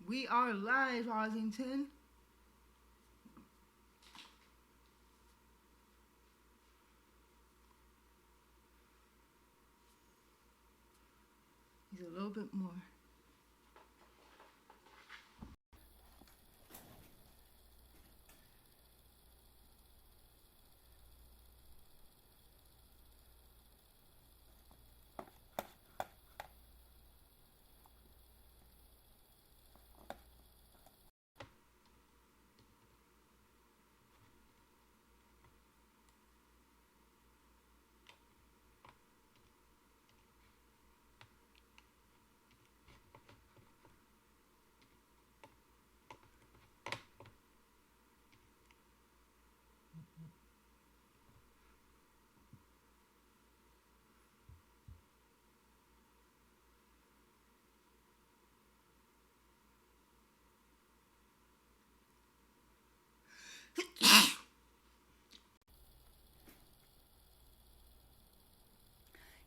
We are live, Ossington. He's a little bit more.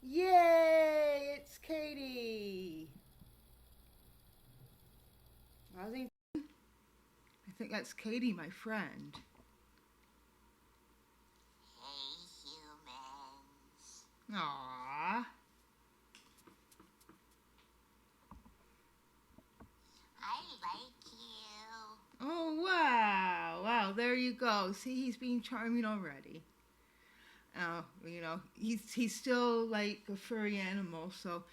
Yay! It's Katie. Ossington? I think that's Katie, my friend. Hey, humans. Aww. I like you. Oh, wow. Wow, there you go. See, he's being charming already. He's still like a furry animal, so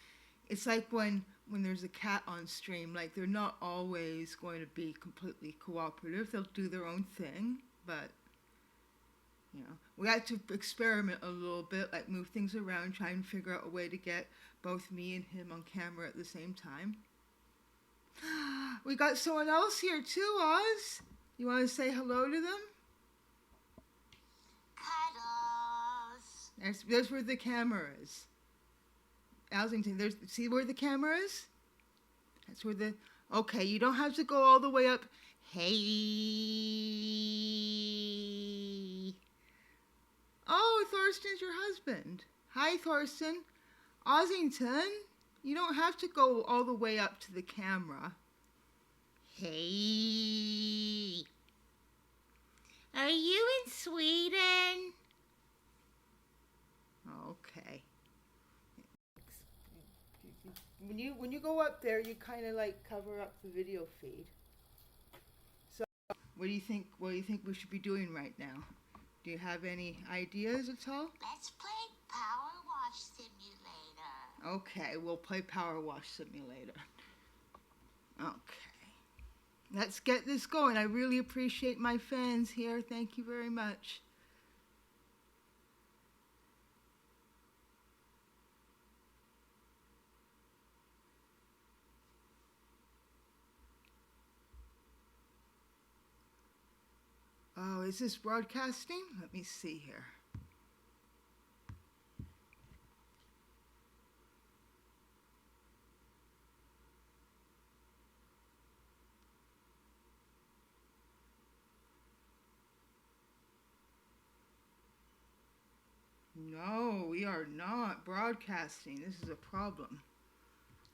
it's like when there's a cat on stream, like they're not always going to be completely cooperative. They'll do their own thing, but we had to experiment a little bit, like move things around, try and figure out a way to get both me and him on camera at the same time. We got someone else here too, Oz. You want to say hello to them? Cuddles. There's where the camera is. Ossington, see where the camera is? That's where the... Okay, you don't have to go all the way up. Hey. Oh, Thorsten's your husband. Hi, Thorsten. Ossington, you don't have to go all the way up to the camera. Hey. Are you in Sweden? Okay. When you go up there, you kind of like cover up the video feed. So, what do you think? What do you think we should be doing right now? Do you have any ideas at all? Let's play PowerWash Simulator. Okay, we'll play PowerWash Simulator. Okay. Let's get this going. I really appreciate my fans here. Thank you very much. Oh, is this broadcasting? Let me see here. No, we are not broadcasting. This is a problem.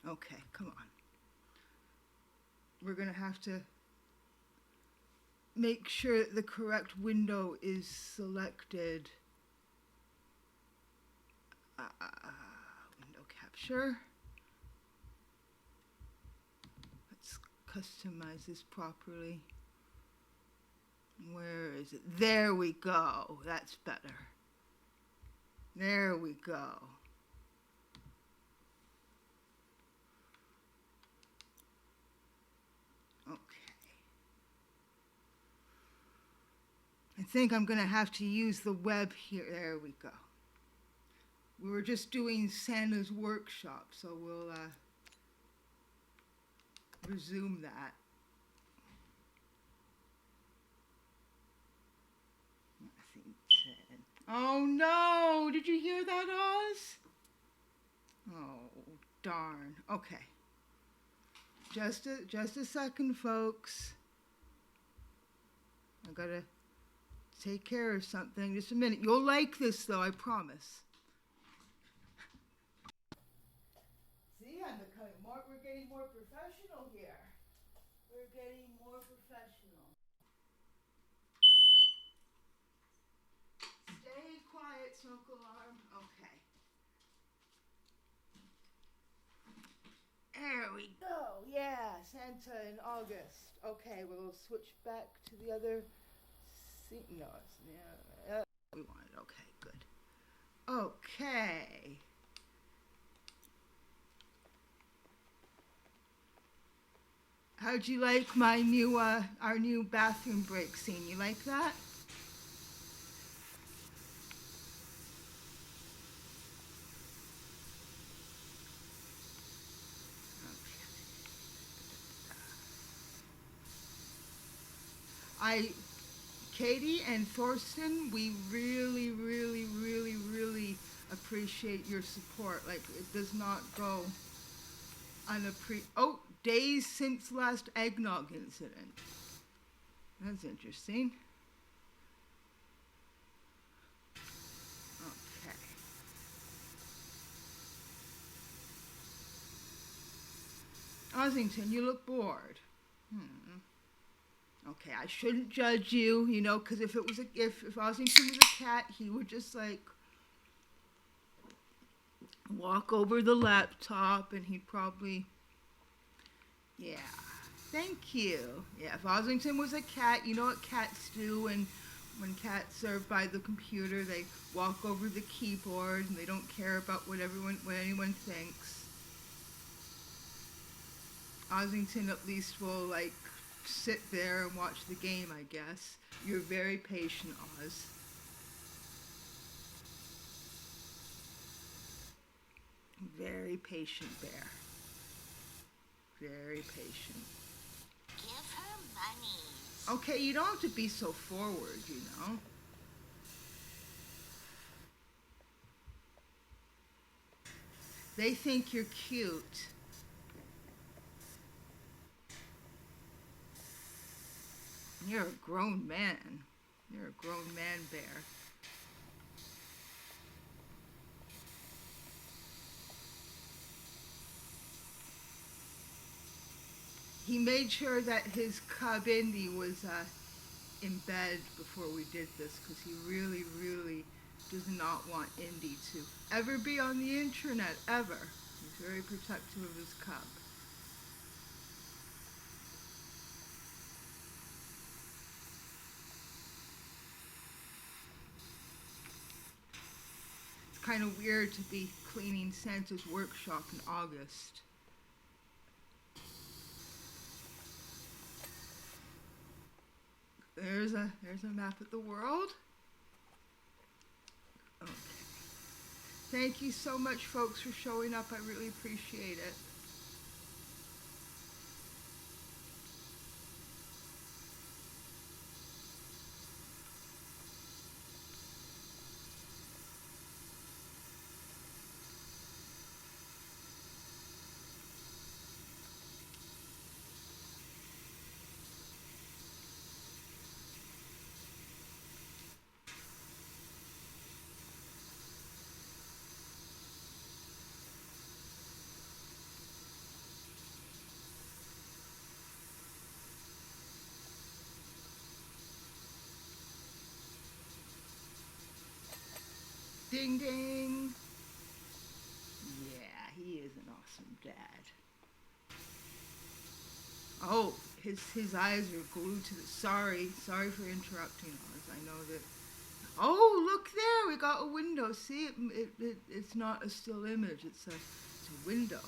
Okay, come on. We're going to have to make sure that the correct window is selected. Window capture. Let's customize this properly. Where is it? There we go. That's better. There we go. Okay. I think I'm going to have to use the web here. There we go. We were just doing Santa's workshop, so we'll resume that. Oh no! Did you hear that, Oz? Oh, darn. Okay. Just a second, folks. I gotta take care of something. Just a minute. You'll like this, though, I promise. See, I'm becoming more. We're getting more professional here. We're getting more professional. Stay quiet, smoke alarm. Okay. There we go. Yeah, Santa in August. Okay, we'll switch back to the other. No, it's yeah. We want it. Okay, good. Okay. How'd you like my new our new bathroom break scene? You like that? I, Katie and Thorsten, we really, really, really, really appreciate your support. Like, it does not go Oh, days since last eggnog incident. That's interesting. Okay. Ossington, you look bored. Okay, I shouldn't judge you, you know, because if Ossington was a cat, he would just like walk over the laptop and he'd probably, yeah. Thank you. Yeah, if Ossington was a cat, you know what cats do, and when cats are by the computer, they walk over the keyboard and they don't care about what anyone thinks. Ossington at least will like sit there and watch the game, I guess. You're very patient, Oz. Very patient bear. Very patient. Give her money. Okay, you don't have to be so forward, you know. They think you're cute. You're a grown man. You're a grown man bear. He made sure that his cub Indy was in bed before we did this because he really, really does not want Indy to ever be on the internet, ever. He's very protective of his cub. It's kind of weird to be cleaning Santa's workshop in August. There's a map of the world. Okay. Thank you so much, folks, for showing up. I really appreciate it. Ding ding. Yeah, he is an awesome dad. Oh, his eyes are glued to the. Sorry for interrupting, Oz. I know that. Oh, look there, we got a window. See, it's not a still image. It's a window.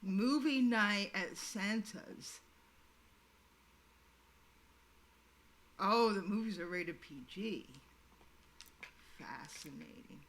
Movie night at Santa's. Oh, the movies are rated PG. Fascinating.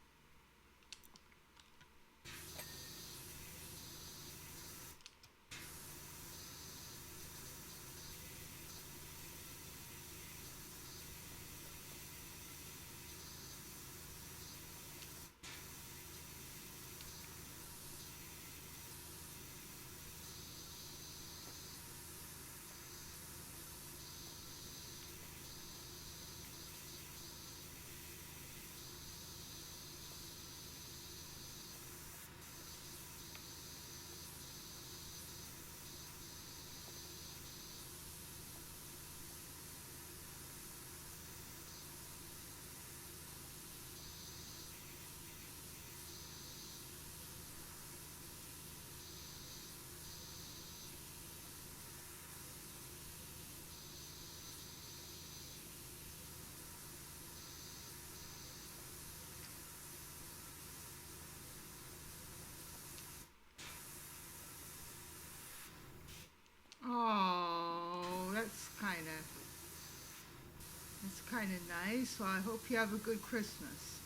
kind of nice. Well, I hope you have a good Christmas.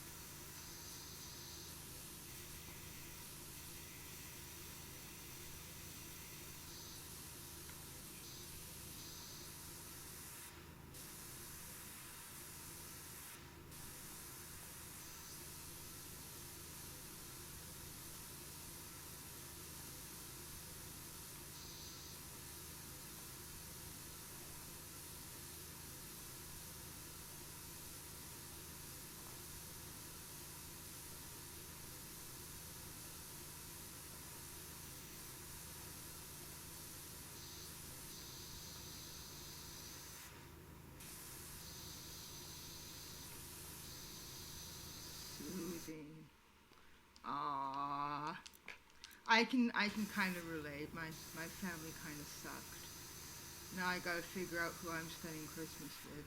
Soothing. Ah, I can kind of relate. My family kind of sucked. Now I gotta figure out who I'm spending Christmas with.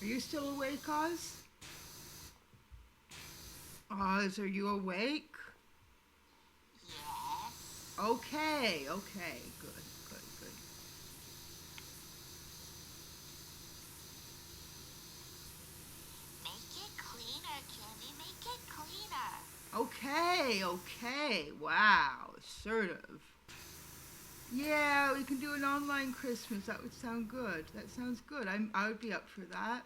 Are you still awake, Oz? Oz, are you awake? Yes. Okay, okay, good, good, good. Make it cleaner, Candy. Make it cleaner. Okay, okay. Wow, assertive. Yeah, we can do an online Christmas. That would sound good. That sounds good. I would be up for that.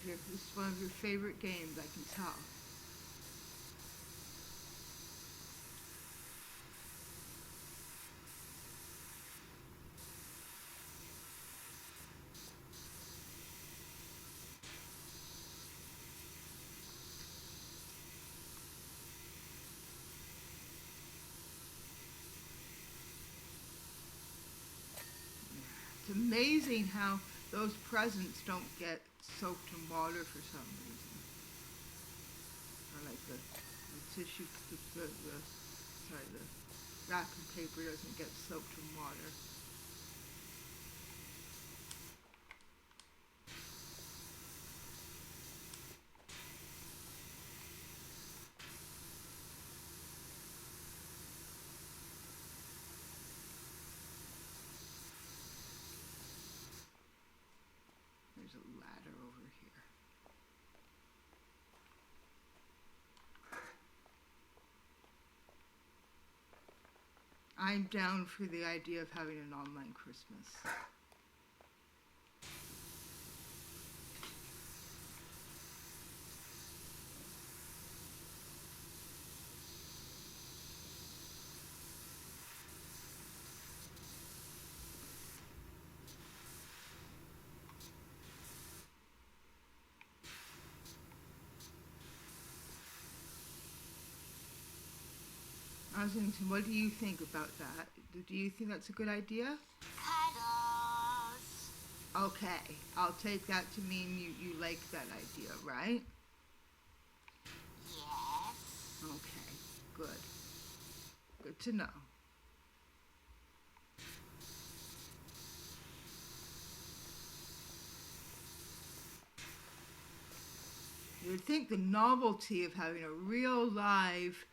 This is one of your favorite games, I can tell. It's amazing how those presents don't get soaked in water for some reason. Or like the tissue, the wrapping paper doesn't get soaked in water. There's a ladder over here. I'm down for the idea of having an online Christmas. Ossington, what do you think about that? Do you think that's a good idea? Cuddles. Okay, I'll take that to mean you like that idea, right? Yes. Okay, good. Good to know. You would think the novelty of having a real live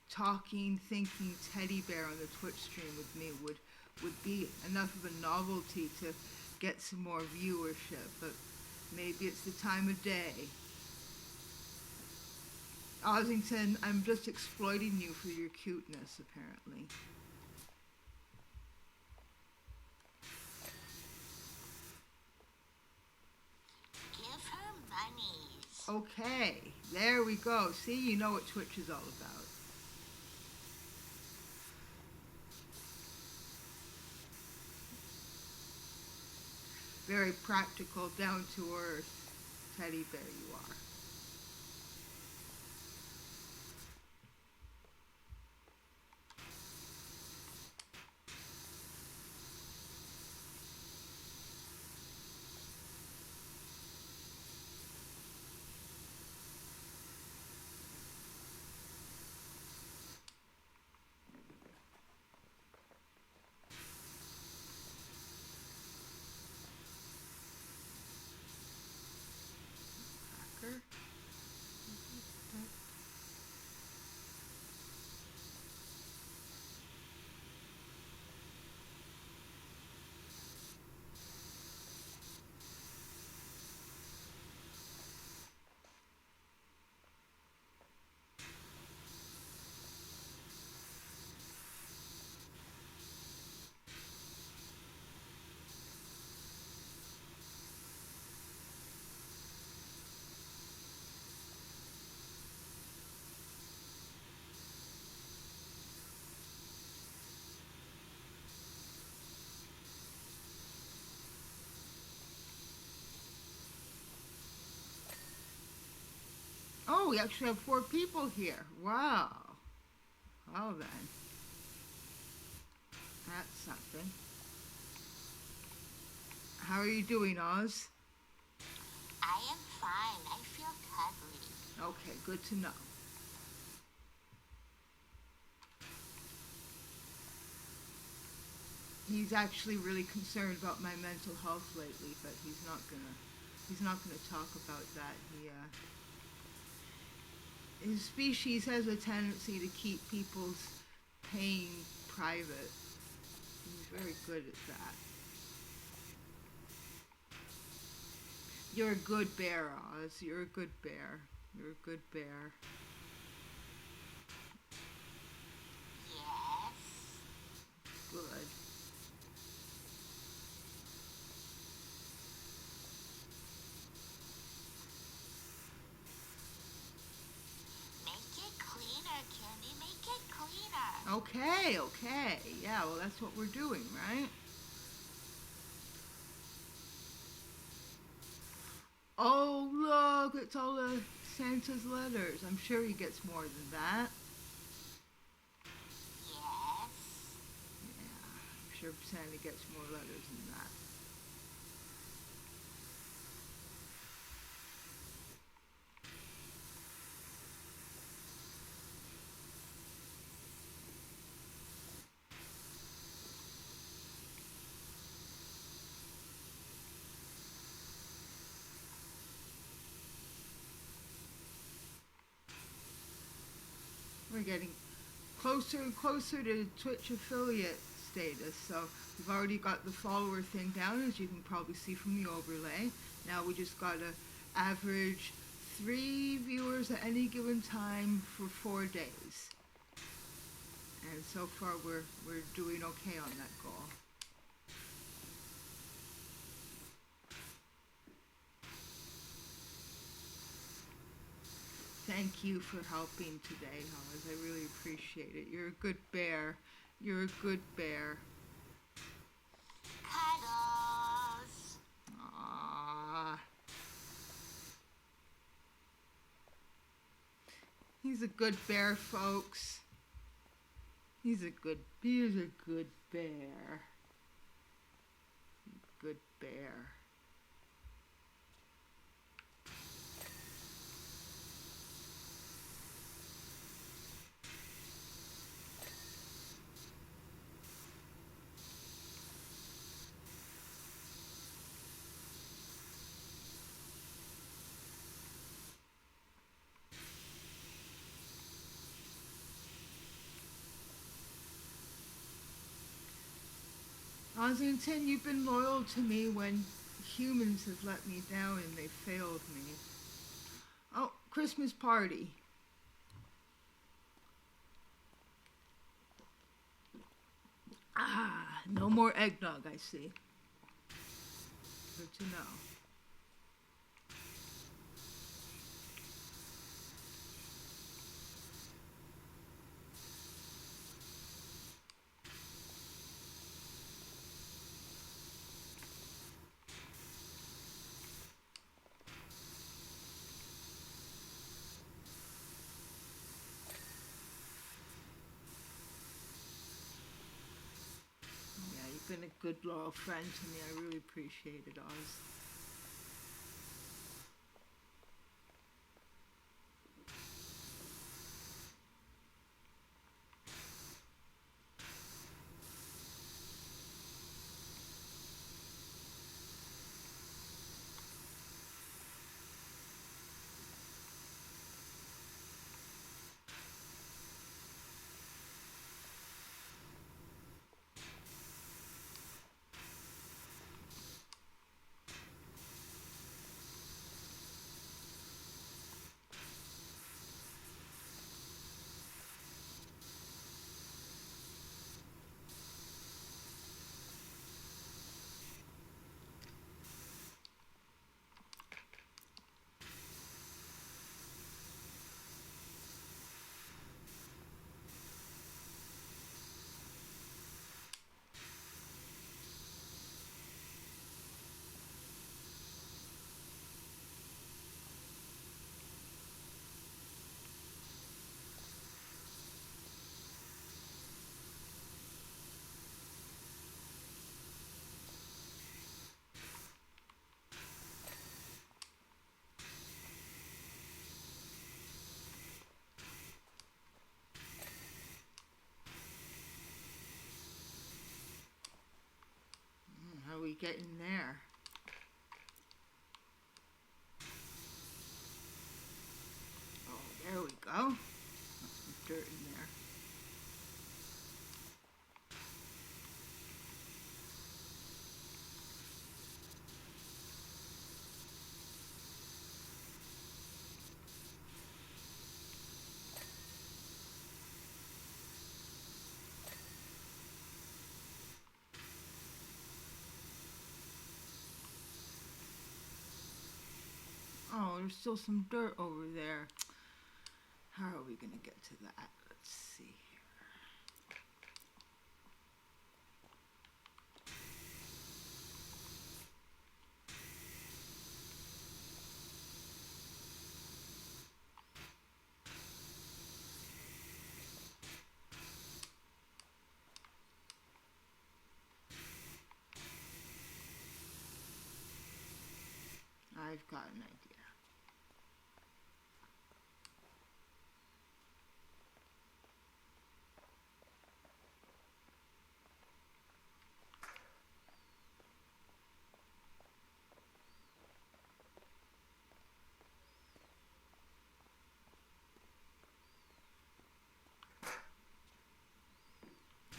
talking, thinking teddy bear on the Twitch stream with me would be enough of a novelty to get some more viewership, but maybe it's the time of day. Ossington, I'm just exploiting you for your cuteness, apparently. Give her monies. Okay, there we go. See, you know what Twitch is all about. Very practical, down to earth teddy bear you are. Cracker. Oh, we actually have 4 people here. Wow. Well then. That's something. How are you doing, Oz? I am fine. I feel cuddly. Okay, good to know. He's actually really concerned about my mental health lately, but he's not gonna talk about that. His species has a tendency to keep people's pain private. He's very good at that. You're a good bear, Oz. You're a good bear. You're a good bear. Yes. Good. Make it cleaner, Candy. Make it cleaner. Okay, okay. Yeah, well, that's what we're doing, right? Oh, look, it's all the Santa's letters. I'm sure he gets more than that. Yes. Yeah, I'm sure Santa gets more letters than that. We're getting closer and closer to Twitch affiliate status. So we've already got the follower thing down, as you can probably see from the overlay. Now we just got to average 3 viewers at any given time for 4 days. And so far we're doing okay on that goal. Thank you for helping today, Oz. I really appreciate it. You're a good bear. You're a good bear. Cuddles. Aww. He's a good bear, folks. He is a good bear. Good bear. Ossington, you've been loyal to me when humans have let me down and they failed me. Oh, Christmas party. Ah, no more eggnog, I see. Good to know. Yeah, you've been a good, loyal friend to me. I really appreciate it, Oz. How are we getting there? Oh, there we go. That's some dirt in there. Oh, there's still some dirt over there. How are we going to get to that? Let's see here. I've got an idea.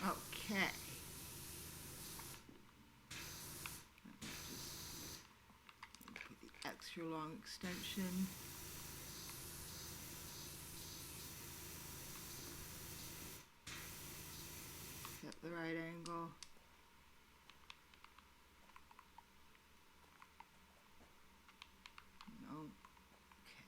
Okay. Put the extra long extension. Get the right angle. No. Okay.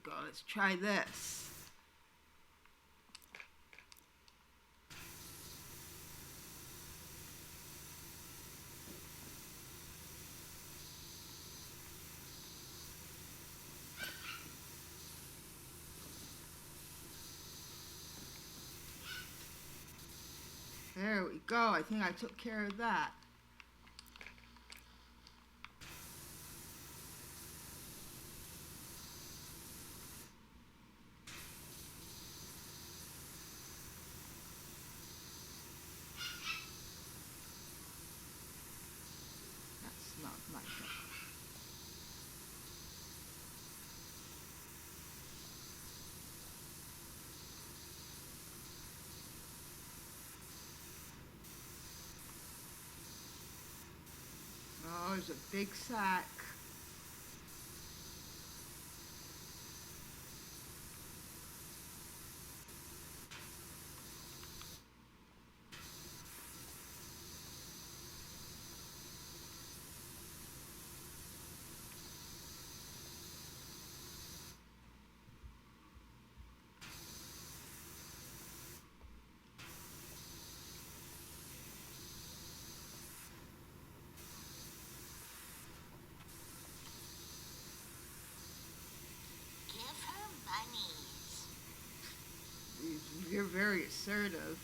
go. Let's try this. There we go. I think I took care of that. That's not my job. Oh, there's a big sack. Give her monies. You're very assertive.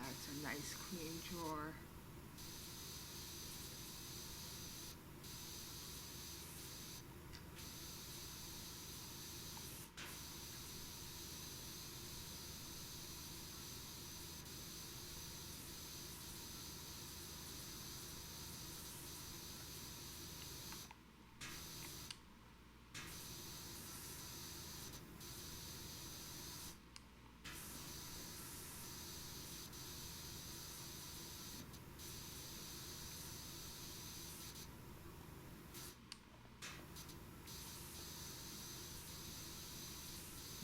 That's a nice clean drawer.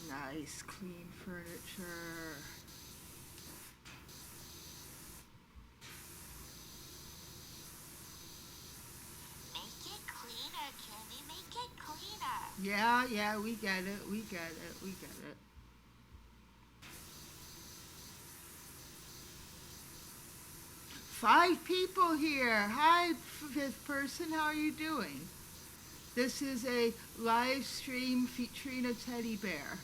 Nice clean furniture. Make it cleaner, Kimmy. Make it cleaner. Yeah, we get it. We get it. We get it. Five people here. Hi, fifth person. How are you doing? This is a live stream featuring a teddy bear.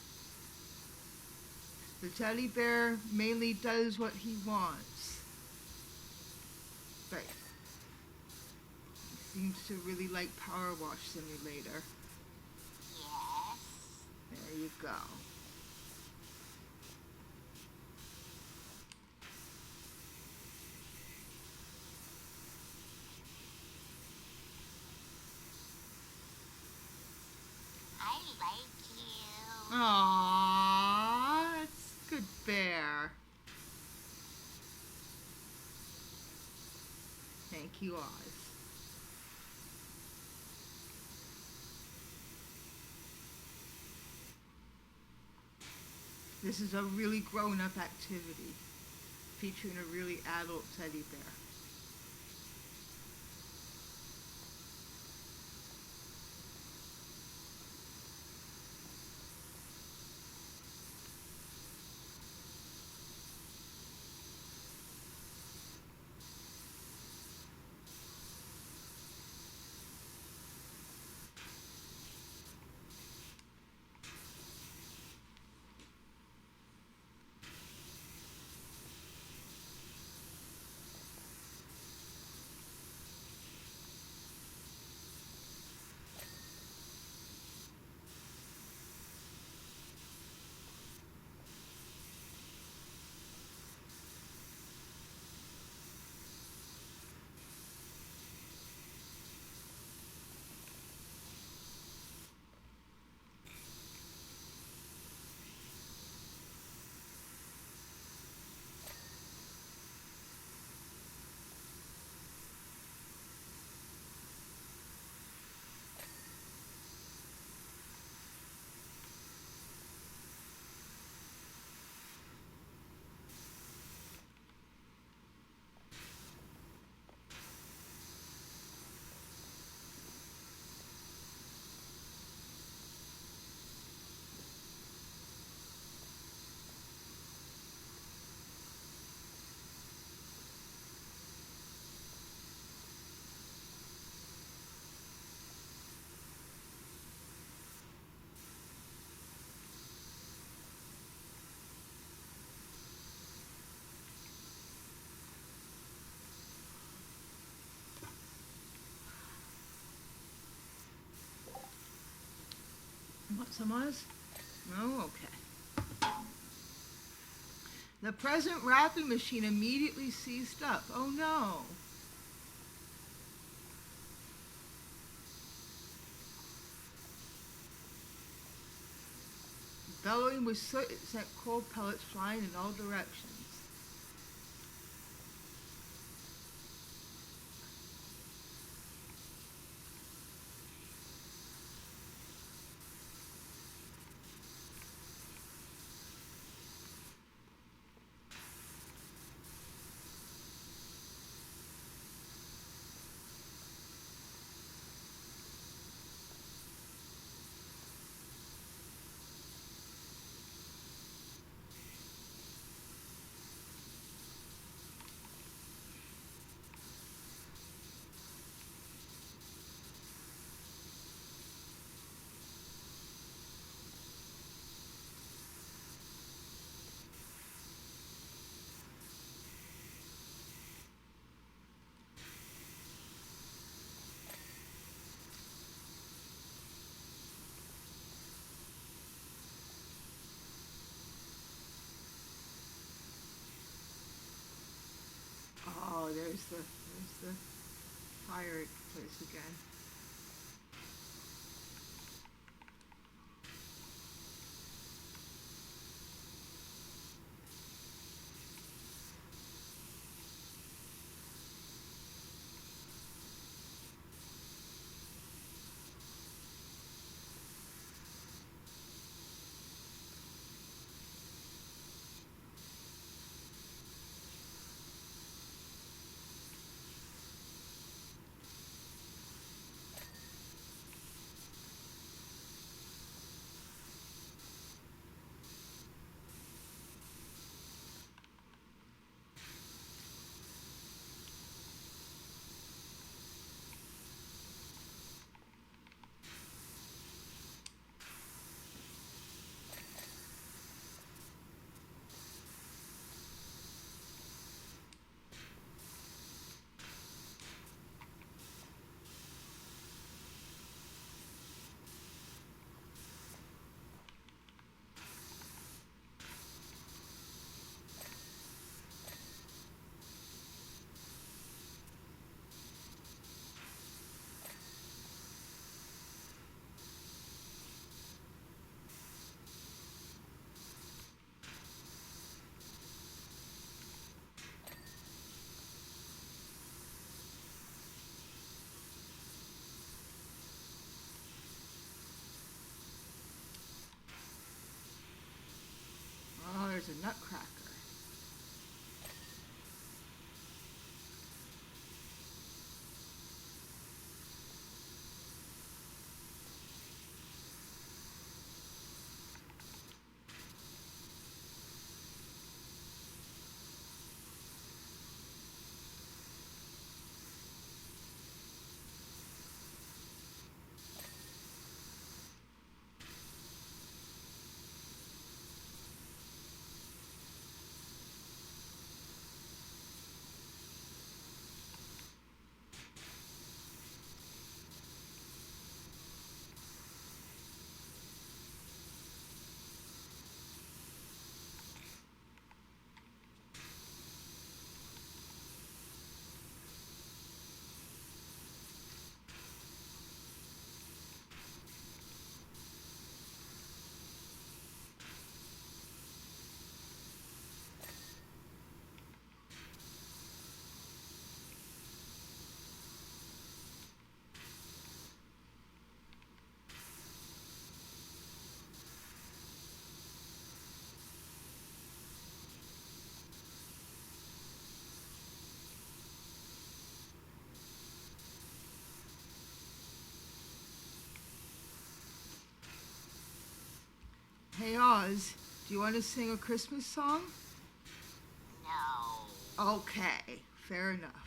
The teddy bear mainly does what he wants. Right. seems to really like PowerWash Simulator. Yes. There you go. I like you. Aww, that's a good bear. Thank you, Oz. This is a really grown-up activity featuring a really adult teddy bear. Want some Oz? No? Okay. The present wrapping machine immediately seized up. Oh no. Bellowing with soot, it sent cold pellets flying in all directions. Oh, there's the fireplace again. there's a nutcracker. Hey Oz, do you want to sing a Christmas song? No. Okay, fair enough.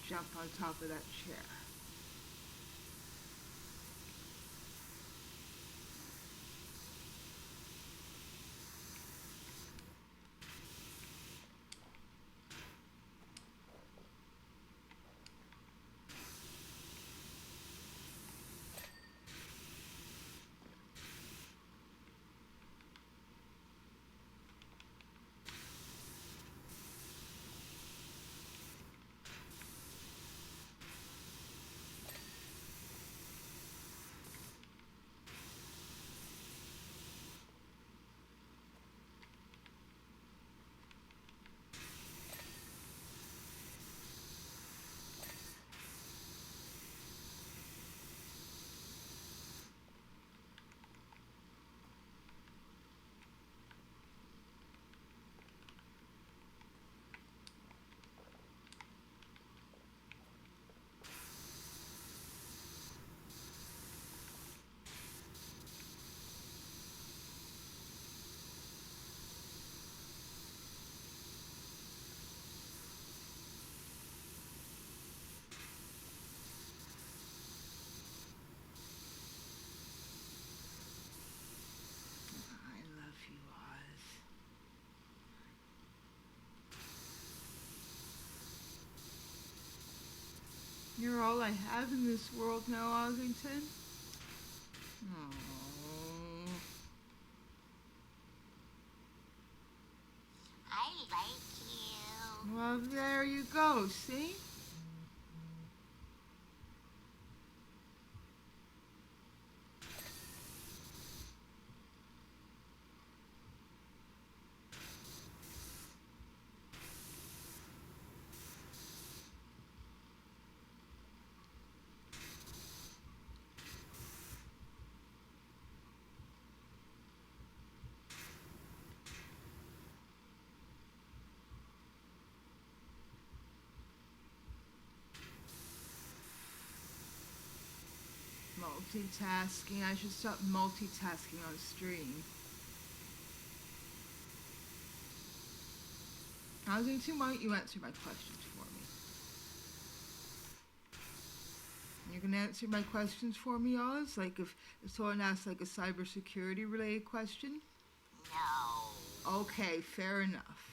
Jump on top of that chair. You're all I have in this world now, Ossington. Aww. I like you. Well, there you go, see? Multitasking. I should stop multitasking on stream. Ossington, why don't you answer my questions for me? You're gonna answer my questions for me, Oz? Like if someone asks like a cybersecurity related question? No. Okay, fair enough.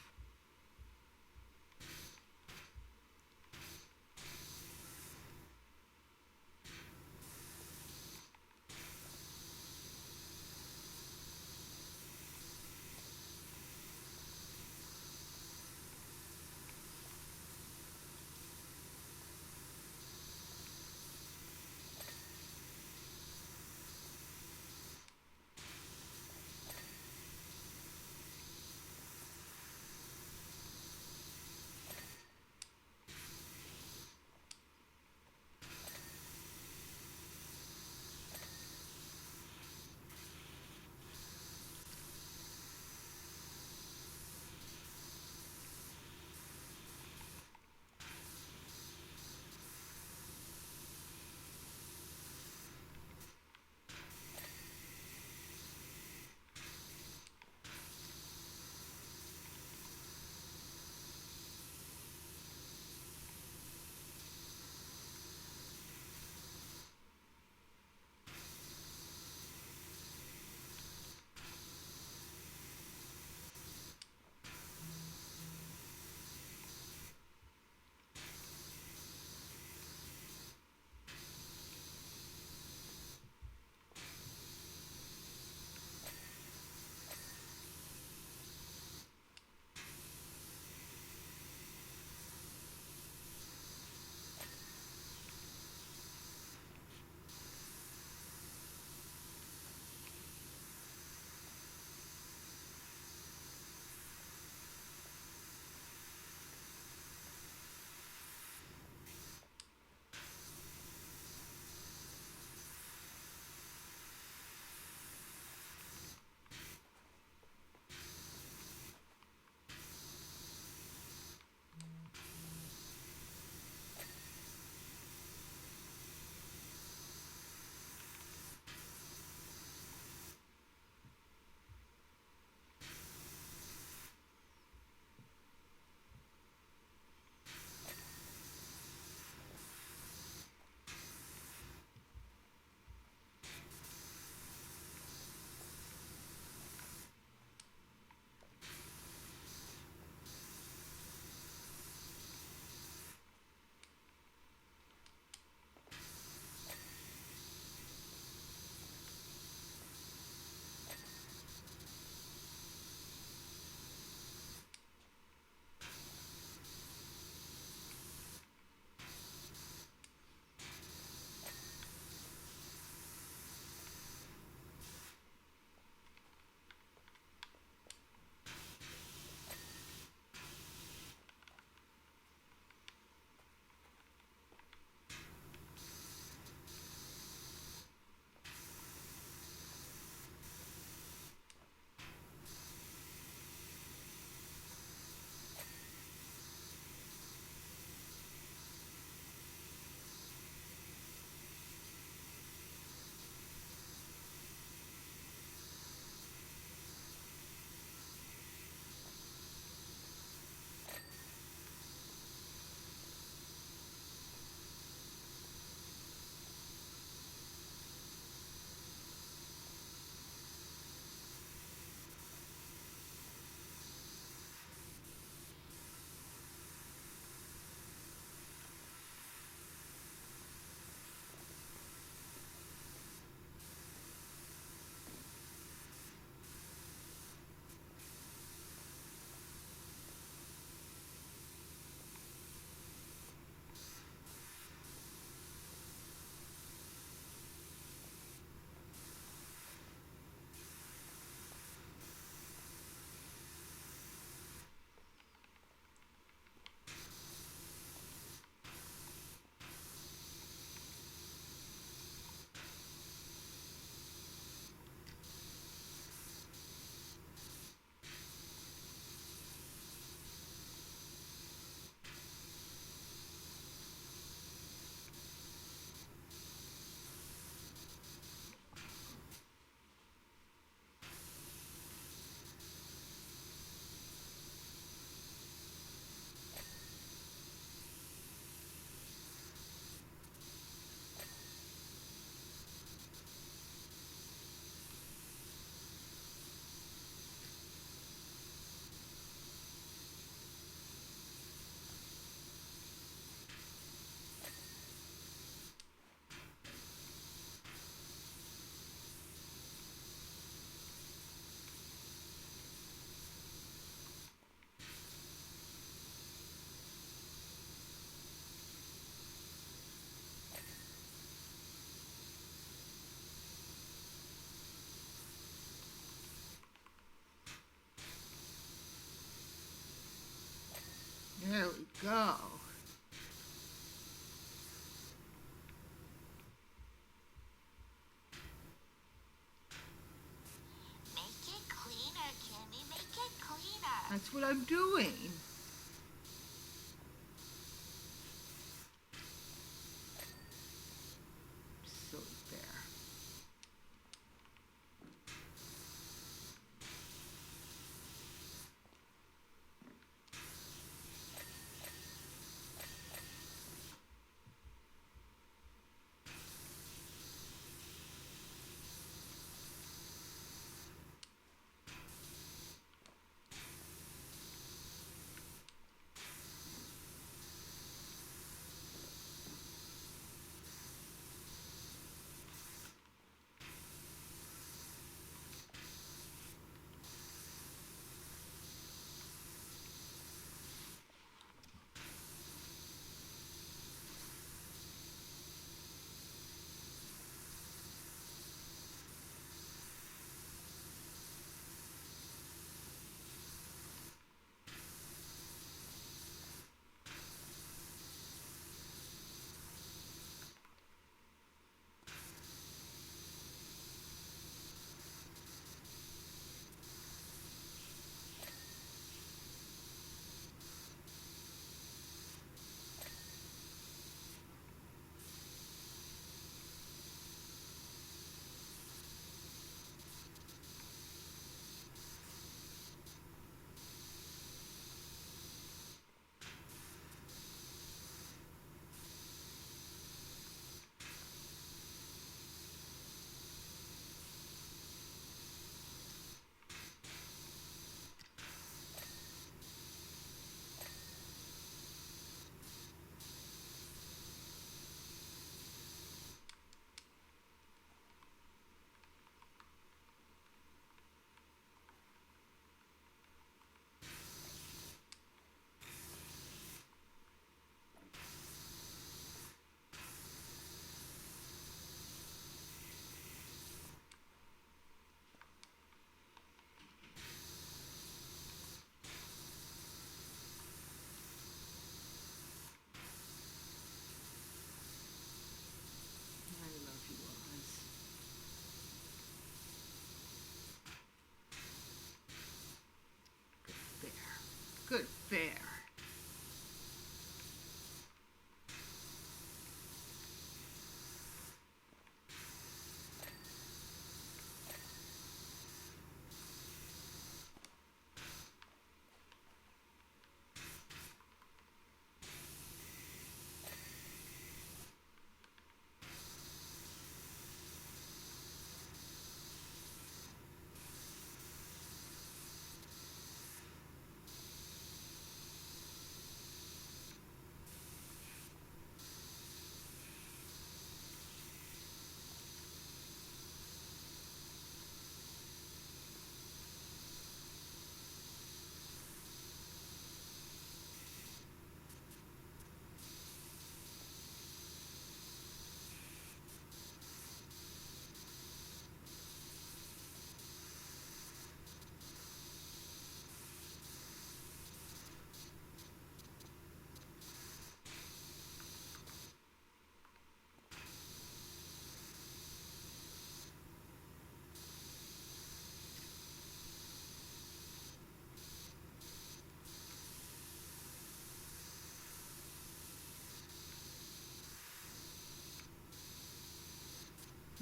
There we go. Make it cleaner, Kimmy. Make it cleaner. That's what I'm doing. So there. I love you, Oz. Good bear. Good bear.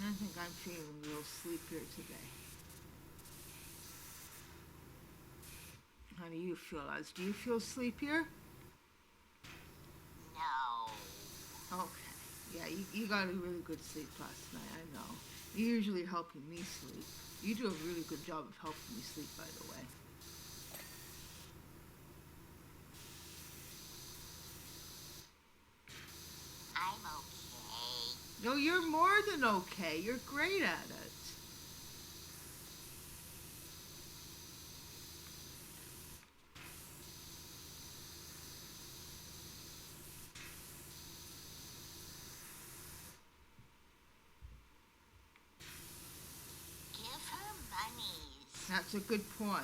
I think I'm feeling a little sleepier today. How do you feel, Oz? Do you feel sleepier? No. Okay. Yeah, you got a really good sleep last night, I know. You're usually helping me sleep. You do a really good job of helping me sleep, by the way. I'm okay. No, you're more than okay. You're great at it. Give her monies. That's a good point.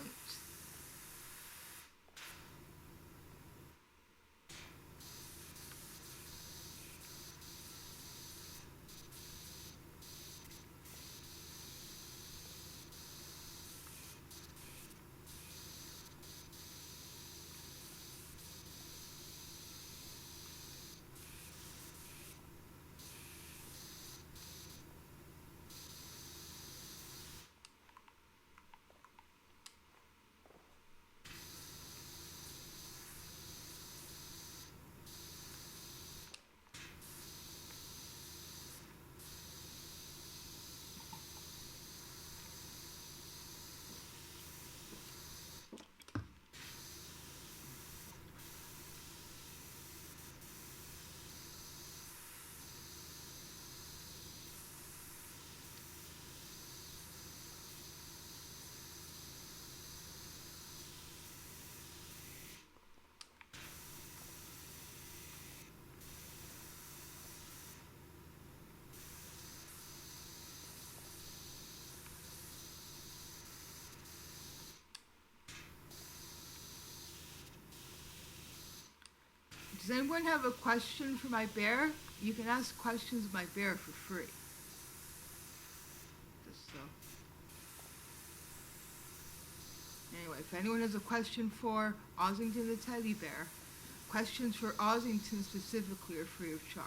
Does anyone have a question for my bear? You can ask questions of my bear for free. Just so. Anyway, if anyone has a question for Ossington the teddy bear, questions for Ossington specifically are free of charge.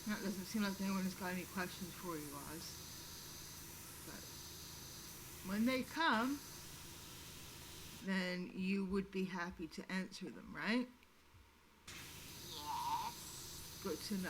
That doesn't seem like anyone has got any questions for you, Oz. But when they come, then you would be happy to answer them, right? Yes. Good to know.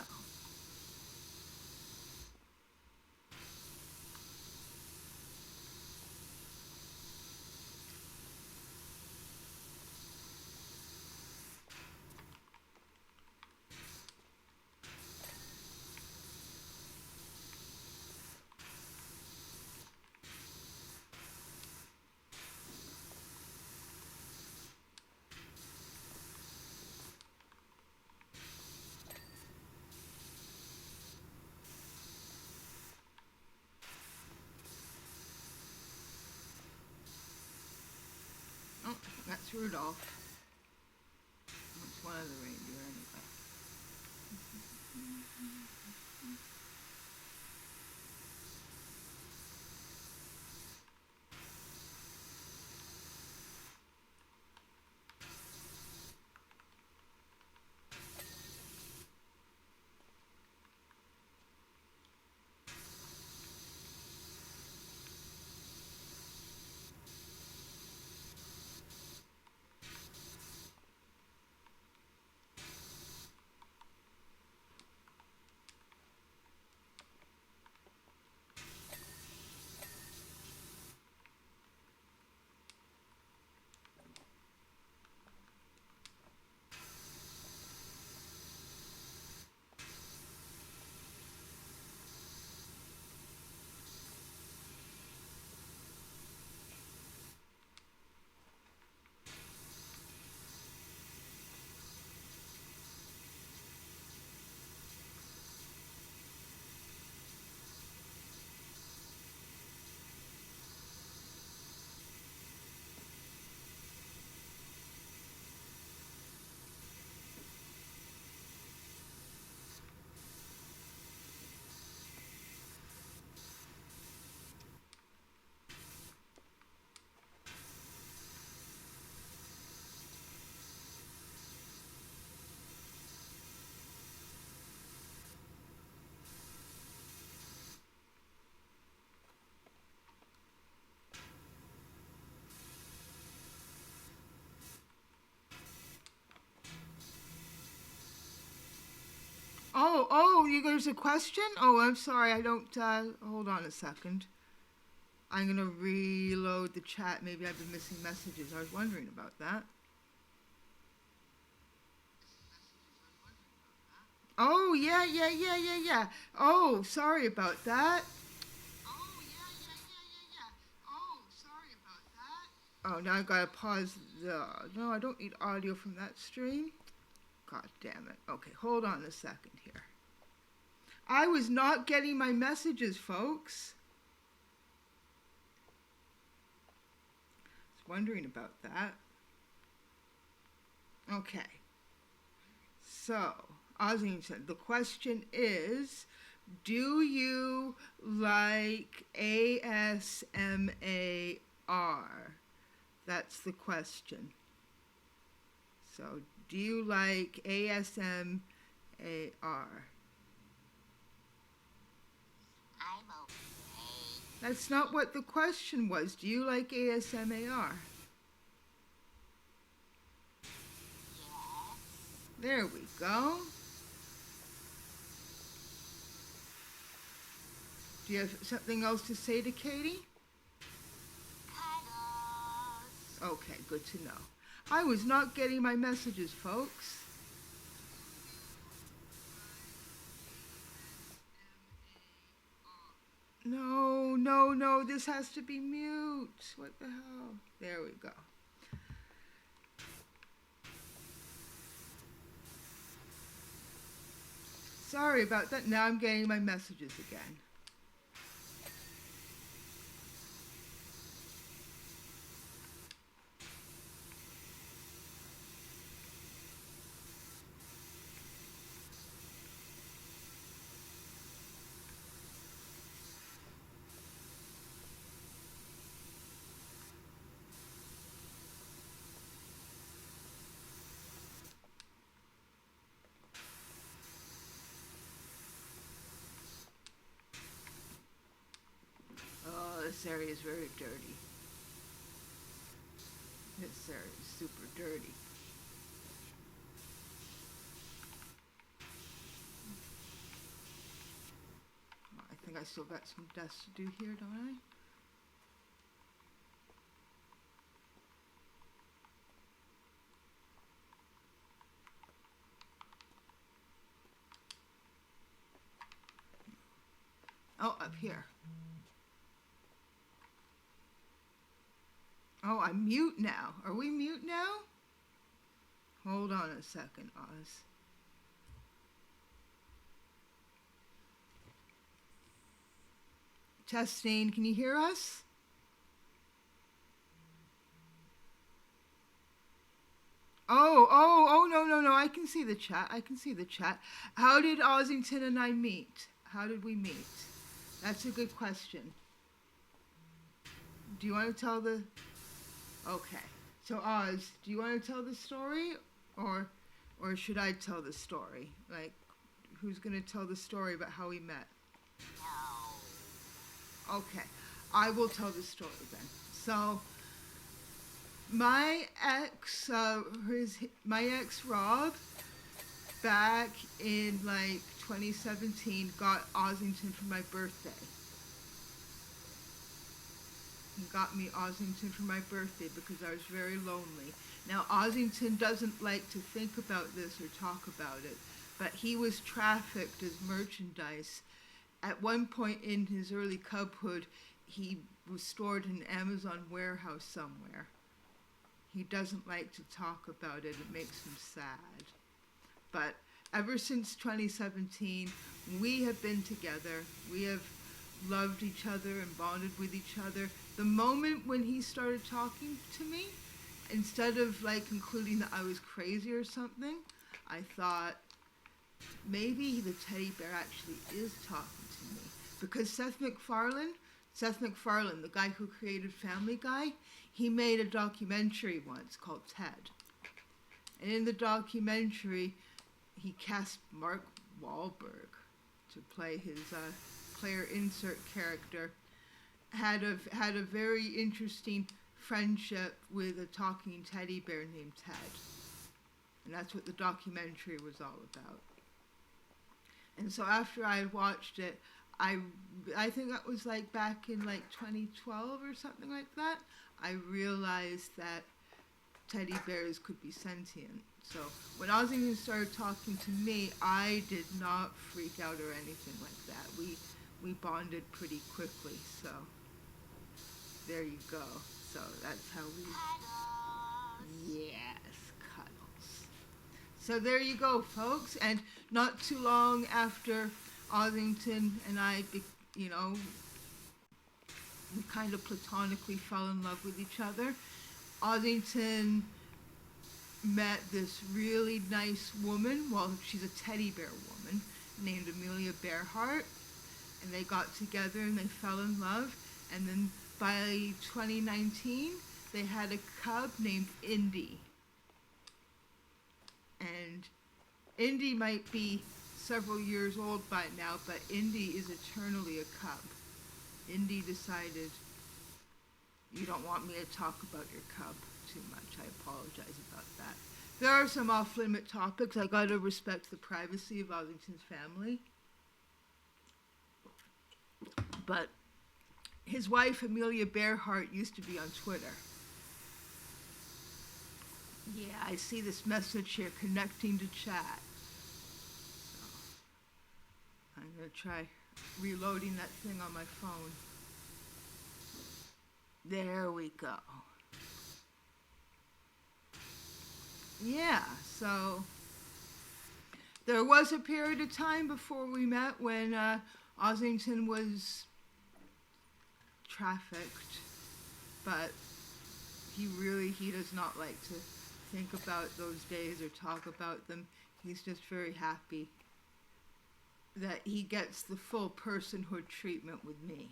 Oh, that's Rudolph. That's one of the reindeer anyway. There's a question? Oh, I'm sorry, I don't, hold on a second. I'm gonna reload the chat. Maybe I've been missing messages. I was wondering about that. Oh, yeah. Oh, sorry about that. Oh, now I've got to pause the... No, I don't need audio from that stream. God damn it. Okay, hold on a second here. I was not getting my messages, folks. I was wondering about that. Okay. So, Ossington, the question is, do you like ASMAR? That's the question. So, do you like ASMAR? I'm okay. That's not what the question was. Do you like ASMAR? Yes. There we go. Do you have something else to say to Katie? Cuddles. Okay, good to know. I was not getting my messages, folks. No, no, no, this has to be mute. What the hell? There we go. Sorry about that. Now I'm getting my messages again. Oh, this area is very dirty. This area is super dirty. I think I still got some dust to do here, don't I? Oh, up here. Oh, I'm mute now. Are we mute now? Hold on a second, Oz. Testing, can you hear us? Oh, no, I can see the chat. How did Ossington and I meet? How did we meet? That's a good question. Do you want to tell the... Okay. So, Oz, do you want to tell the story? Or should I tell the story? Like, who's going to tell the story about how we met? No. Okay. I will tell the story then. So... My ex Rob, back in like 2017, got Ossington for my birthday. He got me Ossington for my birthday because I was very lonely. Now, Ossington doesn't like to think about this or talk about it, but he was trafficked as merchandise. At one point in his early cubhood, he was stored in an Amazon warehouse somewhere. He doesn't like to talk about it. It makes him sad. But ever since 2017, we have been together. We have loved each other and bonded with each other. The moment when he started talking to me, instead of like concluding that I was crazy or something, I thought maybe the teddy bear actually is talking to me. Because Seth MacFarlane, the guy who created Family Guy, he made a documentary once called Ted. And in the documentary, he cast Mark Wahlberg to play his player insert character. Had a very interesting friendship with a talking teddy bear named Ted. And that's what the documentary was all about. And so after I watched it, I think that was like back in like 2012 or something like that, I realized that teddy bears could be sentient. So when Ossington started talking to me, I did not freak out or anything like that. We bonded pretty quickly, so there you go. So that's how we... Cuddles. Yes, cuddles. So there you go, folks. And not too long after Ossington and I, we kind of platonically fell in love with each other. Ossington met this really nice woman, well, she's a teddy bear woman, named Amelia Bearhart, and they got together and they fell in love. And then by 2019, they had a cub named Indy. And Indy might be several years old by now, but Indy is eternally a cub. Indy decided, you don't want me to talk about your cub too much. I apologize about that. There are some off-limit topics. I gotta respect the privacy of Ossington's family. But his wife, Amelia Bearhart, used to be on Twitter. Yeah, I see this message here, connecting to chat. So, I'm going to try reloading that thing on my phone. There we go. Yeah, so there was a period of time before we met when Ossington was trafficked, but he does not like to think about those days or talk about them. He's just very happy that he gets the full personhood treatment with me.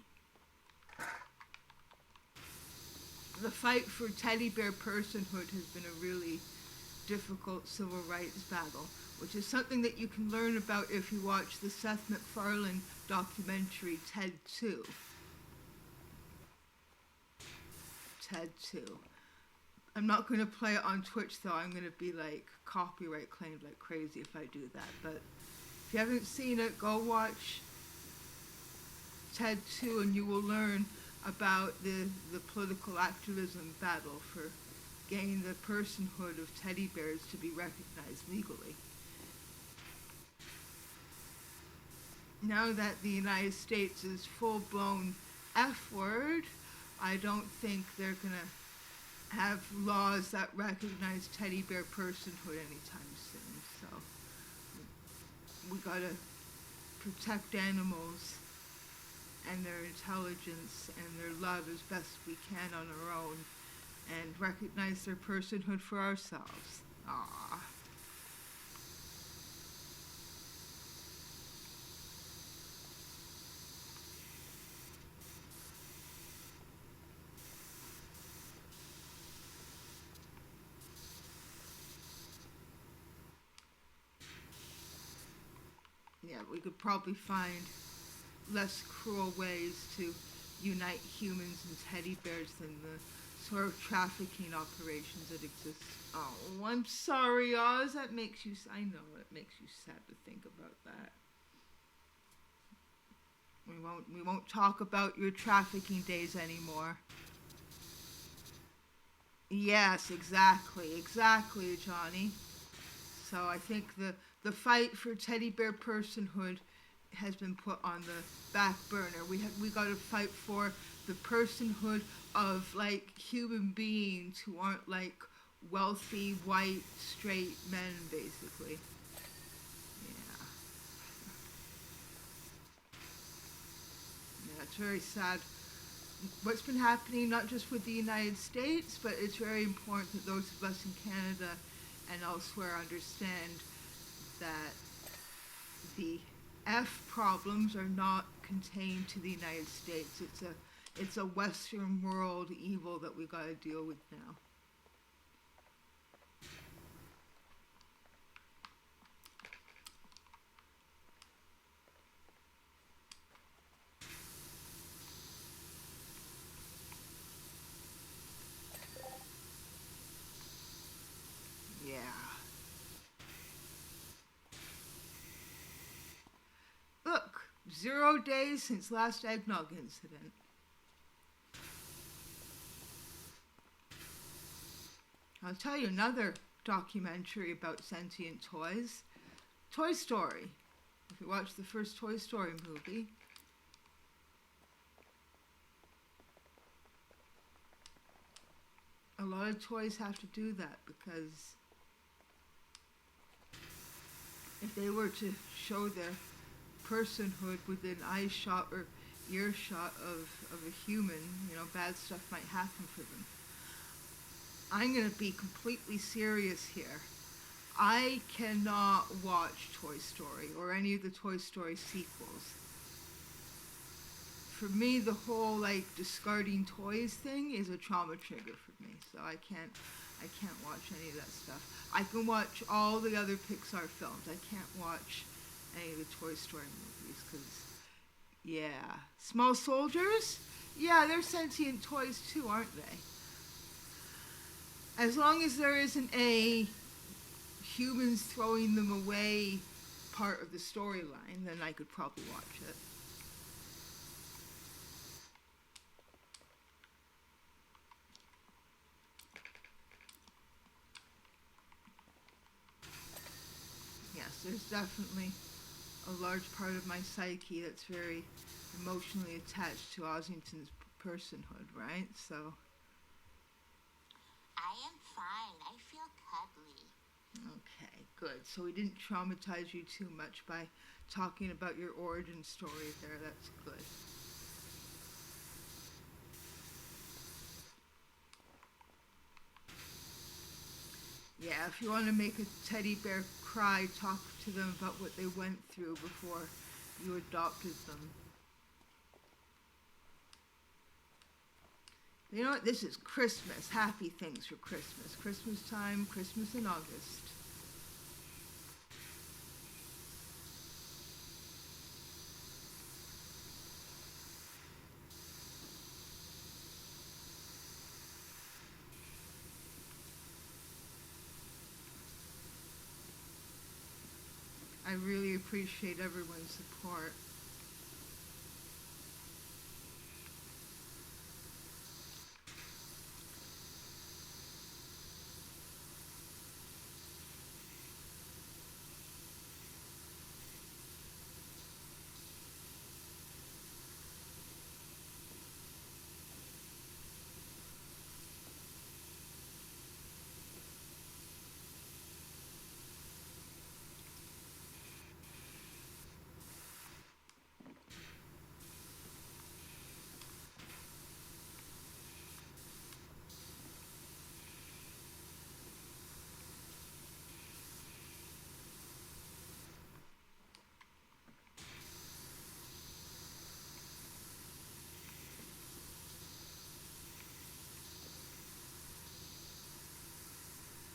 The fight for teddy bear personhood has been a really difficult civil rights battle, which is something that you can learn about if you watch the Seth MacFarlane documentary TED 2. TED 2. I'm not going to play it on Twitch though. I'm going to be like copyright claimed like crazy if I do that. But if you haven't seen it, go watch TED 2 and you will learn about the political activism battle for getting the personhood of teddy bears to be recognized legally. Now that the United States is full-blown F-word, I don't think they're going to have laws that recognize teddy bear personhood anytime soon. So we got to protect animals and their intelligence and their love as best we can on our own and recognize their personhood for ourselves. Aww. Yeah, we could probably find less cruel ways to unite humans and teddy bears than the sort of trafficking operations that exist. Oh, I'm sorry, Oz. That makes you, I know it makes you sad to think about that. We won't talk about your trafficking days anymore. Yes, exactly, Johnny. So I think the fight for teddy bear personhood has been put on the back burner. We got to fight for the personhood of like human beings who aren't like wealthy white straight men, basically. Yeah. Yeah, it's very sad what's been happening, not just with the United States, but it's very important that those of us in Canada and elsewhere understand that the F problems are not contained to the United States. It's a Western world evil that we got to deal with now. Yeah. Look, 0 days since last eggnog incident. I'll tell you another documentary about sentient toys. Toy Story. If you watch the first Toy Story movie. A lot of toys have to do that because if they were to show their personhood within eyeshot or earshot of a human, bad stuff might happen for them. I'm going to be completely serious here. I cannot watch Toy Story or any of the Toy Story sequels for me, the whole like discarding toys thing is a trauma trigger for me. So I can't watch any of that stuff. I can watch all the other Pixar films. I can't watch any of the Toy Story movies because, yeah. Small Soldiers? Yeah, they're sentient toys too, aren't they? As long as there isn't a humans throwing them away part of the storyline, then I could probably watch it. Yes, there's definitely a large part of my psyche that's very emotionally attached to Ossington's personhood, right? So. I am fine. I feel cuddly. Okay, good. So we didn't traumatize you too much by talking about your origin story there. That's good. Yeah, if you want to make a teddy bear cry, talk to them about what they went through before you adopted them. You know what? This is Christmas. Happy things for Christmas. Christmas time, Christmas in August. I really appreciate everyone's support.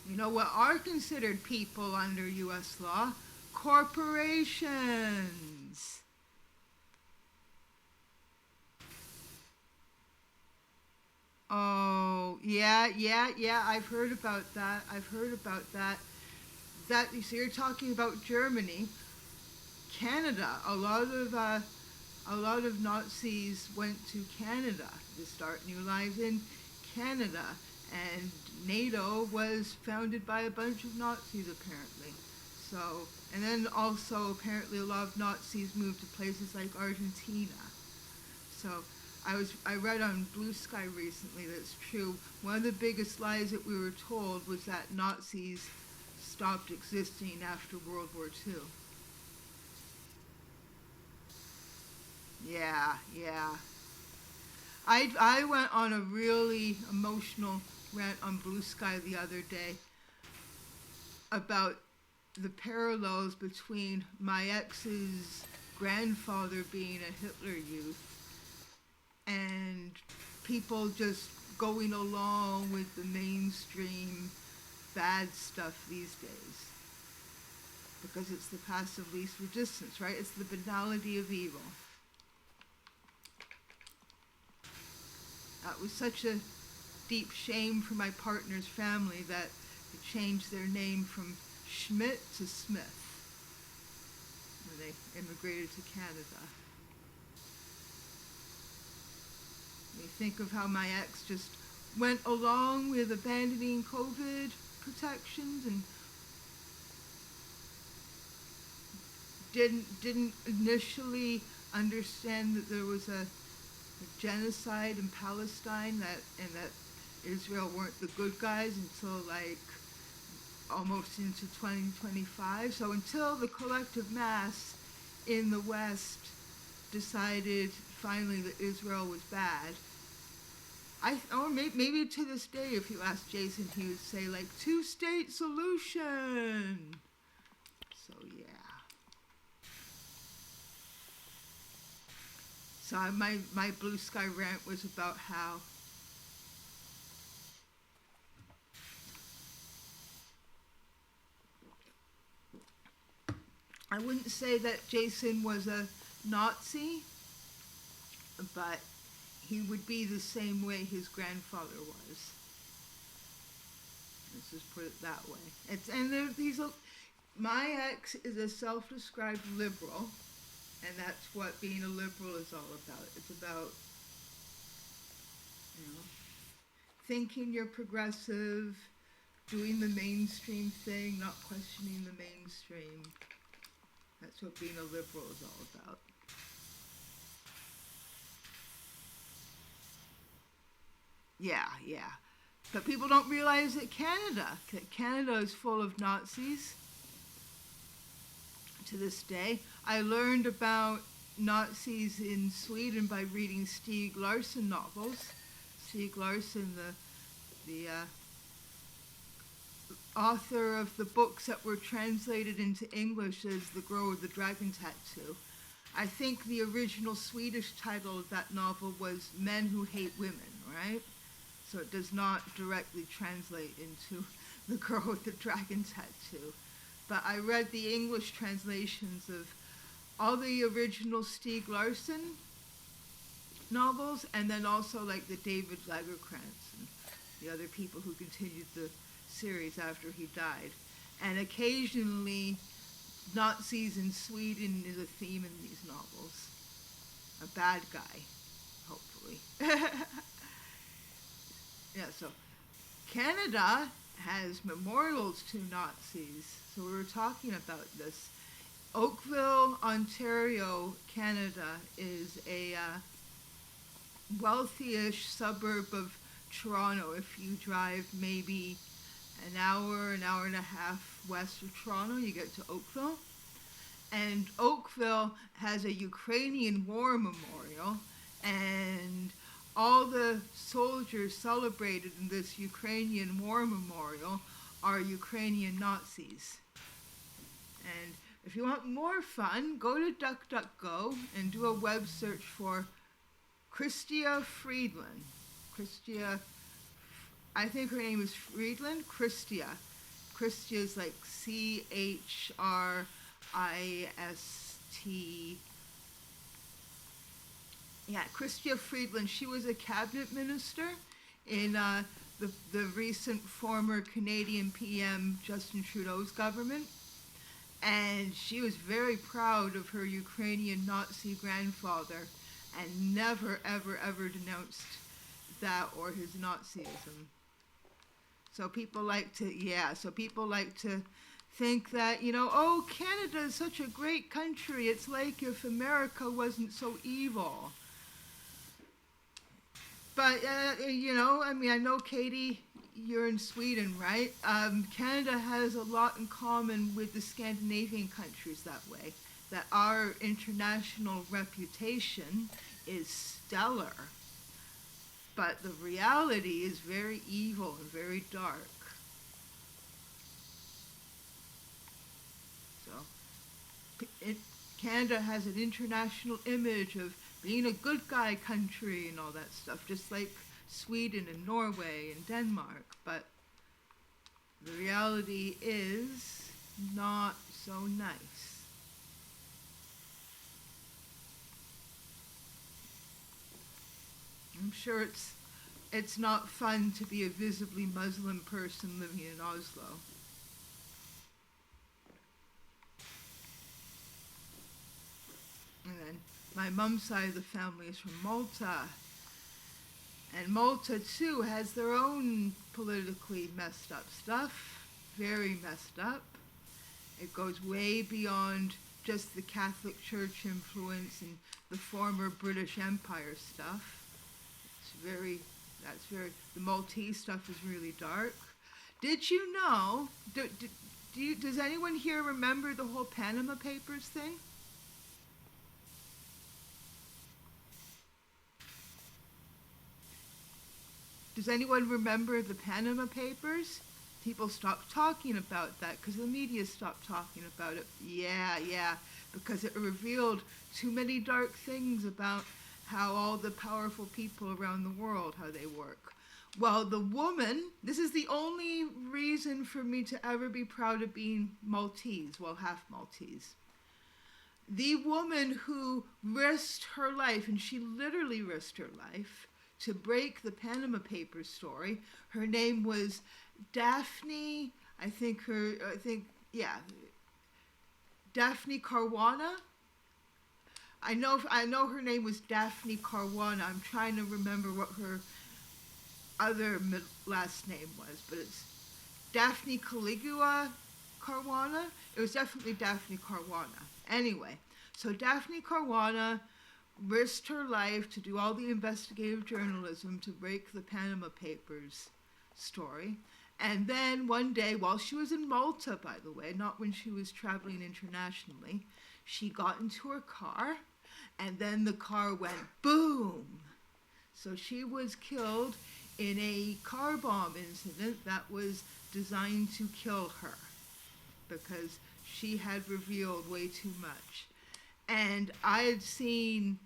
You know what are considered people under U.S. law? Corporations. Oh, yeah, I've heard about that. So you're talking about Germany. Canada. A lot of Nazis went to Canada to start new lives in Canada. And NATO was founded by a bunch of Nazis, apparently. So, and then also apparently a lot of Nazis moved to places like Argentina. So, I read on Blue Sky recently that it's true. One of the biggest lies that we were told was that Nazis stopped existing after World War II. Yeah. I went on a really emotional rant on Blue Sky the other day about the parallels between my ex's grandfather being a Hitler Youth and people just going along with the mainstream bad stuff these days. Because it's the path of least resistance, right? It's the banality of evil. It was such a deep shame for my partner's family that they changed their name from Schmidt to Smith when they immigrated to Canada. You think of how my ex just went along with abandoning COVID protections and didn't initially understand that there was a genocide in Palestine and that Israel weren't the good guys until like almost into 2025. So until the collective mass in the West decided finally that Israel was bad, or maybe to this day, if you ask Jason, he would say like two-state solution. So yeah. So my blue sky rant was about how I wouldn't say that Jason was a Nazi, but he would be the same way his grandfather was. Let's just put it that way. My ex is a self-described liberal, and that's what being a liberal is all about. It's about, thinking you're progressive, doing the mainstream thing, not questioning the mainstream. That's what being a liberal is all about. Yeah. But people don't realize that Canada is full of Nazis to this day. I learned about Nazis in Sweden by reading Stieg Larsson novels. Stieg Larsson, the author of the books that were translated into English as The Girl with the Dragon Tattoo. I think the original Swedish title of that novel was Men Who Hate Women, right? So it does not directly translate into The Girl with the Dragon Tattoo. But I read the English translations of all the original Stieg Larsson novels, and then also like the David Lagerkrantz and the other people who continued the series after he died. And occasionally Nazis in Sweden is a theme in these novels. A bad guy, hopefully. Yeah, so Canada has memorials to Nazis. So we were talking about this. Oakville, Ontario, Canada is a wealthy-ish suburb of Toronto. If you drive maybe an hour and a half west of Toronto, you get to Oakville. And Oakville has a Ukrainian war memorial, and all the soldiers celebrated in this Ukrainian war memorial are Ukrainian Nazis. And if you want more fun, go to DuckDuckGo and do a web search for Chrystia Friedland. I think her name is Friedland. Chrystia is like Christ. Yeah, Chrystia Friedland. She was a cabinet minister in the recent former Canadian PM Justin Trudeau's government. And she was very proud of her Ukrainian Nazi grandfather and never, ever denounced that or his Nazism. So people like to think that, Canada is such a great country. It's like if America wasn't so evil. But, I know, Katie, you're in Sweden, right? Canada has a lot in common with the Scandinavian countries that way, that our international reputation is stellar. But the reality is very evil and very dark. So, Canada has an international image of being a good guy country and all that stuff, just like Sweden and Norway and Denmark. But the reality is not so nice. I'm sure it's not fun to be a visibly Muslim person living in Oslo. And then my mom's side of the family is from Malta. And Malta, too, has their own politically messed up stuff. Very messed up. It goes way beyond just the Catholic Church influence and the former British Empire stuff. The Maltese stuff is really dark. Did you know, does anyone here remember the whole Panama Papers thing? Does anyone remember the Panama Papers? People stopped talking about that because the media stopped talking about it. Yeah, because it revealed too many dark things about how all the powerful people around the world, how they work. Well, the woman, this is the only reason for me to ever be proud of being Maltese, well, half Maltese. The woman who risked her life, and she literally risked her life, to break the Panama Papers story. Her name was Daphne, Daphne Caruana. I know her name was Daphne Caruana. I'm trying to remember what her other last name was, but it's Daphne Caligula Caruana. It was definitely Daphne Caruana. Anyway, so Daphne Caruana risked her life to do all the investigative journalism to break the Panama Papers story. And then one day, while she was in Malta, by the way, not when she was traveling internationally, she got into her car, and then the car went boom. So she was killed in a car bomb incident that was designed to kill her because she had revealed way too much. And I had seen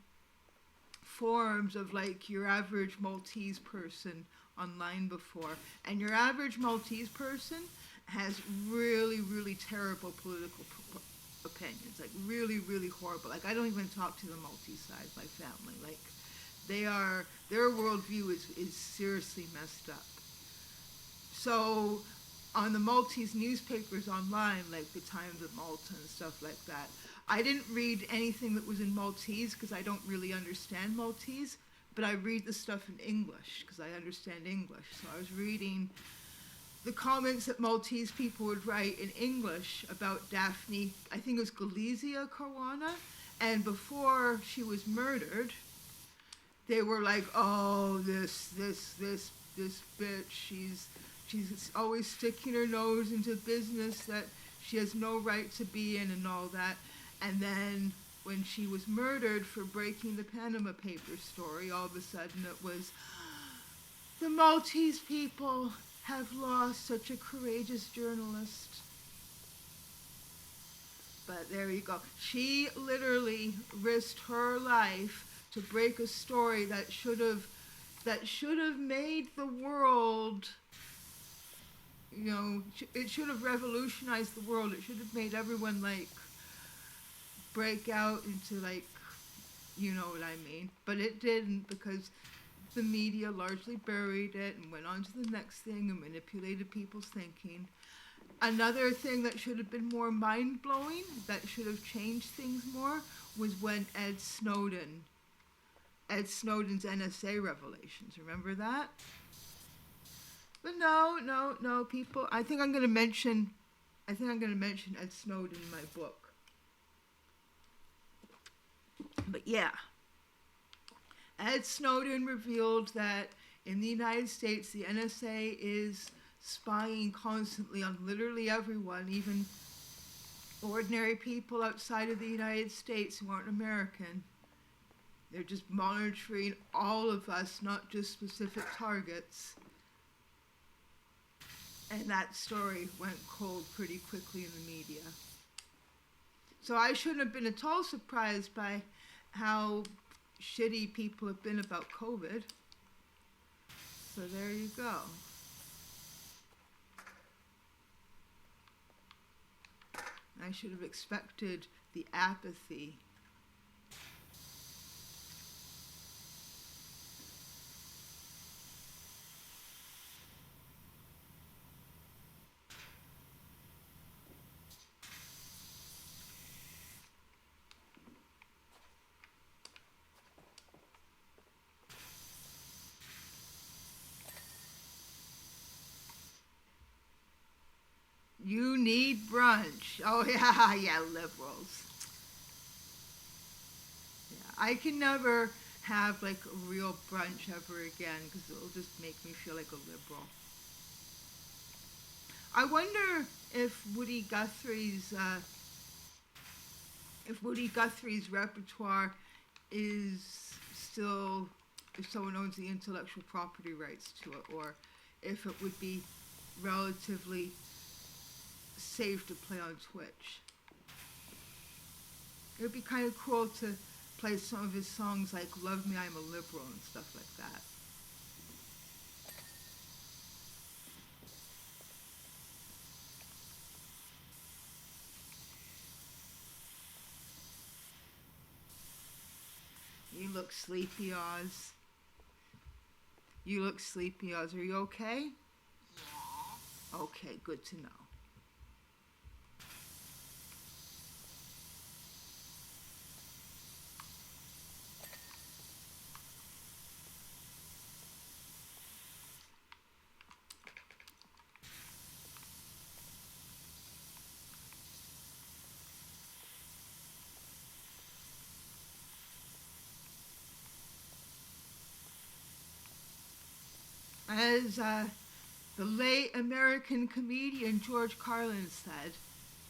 forums of like your average Maltese person online before, and your average Maltese person has really, really terrible political opinions, like really, really horrible. Like I don't even talk to the Maltese side of my family. Like their worldview is seriously messed up. So on the Maltese newspapers online, like the Times of Malta and stuff like that, I didn't read anything that was in Maltese because I don't really understand Maltese, but I read the stuff in English because I understand English. So I was reading the comments that Maltese people would write in English about Daphne, I think it was Galizia Caruana, and before she was murdered, they were like, oh, this bitch, she's always sticking her nose into business that she has no right to be in and all that. And then when she was murdered for breaking the Panama Papers story, all of a sudden it was, the Maltese people have lost such a courageous journalist. But there you go. She literally risked her life to break a story that should have made the world, you know, it should have revolutionized the world. It should have made everyone like break out into like, you know what I mean. But it didn't because the media largely buried it and went on to the next thing and manipulated people's thinking. Another thing that should have been more mind-blowing, that should have changed things more, was when Ed Snowden's NSA revelations. Remember that? But no, people. I think I'm going to mention Ed Snowden in my book. But yeah, Ed Snowden revealed that in the United States, the NSA is spying constantly on literally everyone, even ordinary people outside of the United States who aren't American. They're just monitoring all of us, not just specific targets. And that story went cold pretty quickly in the media. So I shouldn't have been at all surprised by how shitty people have been about COVID. So there you go. I should have expected the apathy. You need brunch. Oh, yeah, liberals. Yeah, I can never have, like, a real brunch ever again because it'll just make me feel like a liberal. I wonder if Woody Guthrie's repertoire is still, if someone owns the intellectual property rights to it, or if it would be relatively safe to play on Twitch. It would be kind of cool to play some of his songs like Love Me, I'm a Liberal and stuff like that. You look sleepy, Oz. You look sleepy, Oz. Are you okay? Yes. Okay, good to know. As the late American comedian George Carlin said,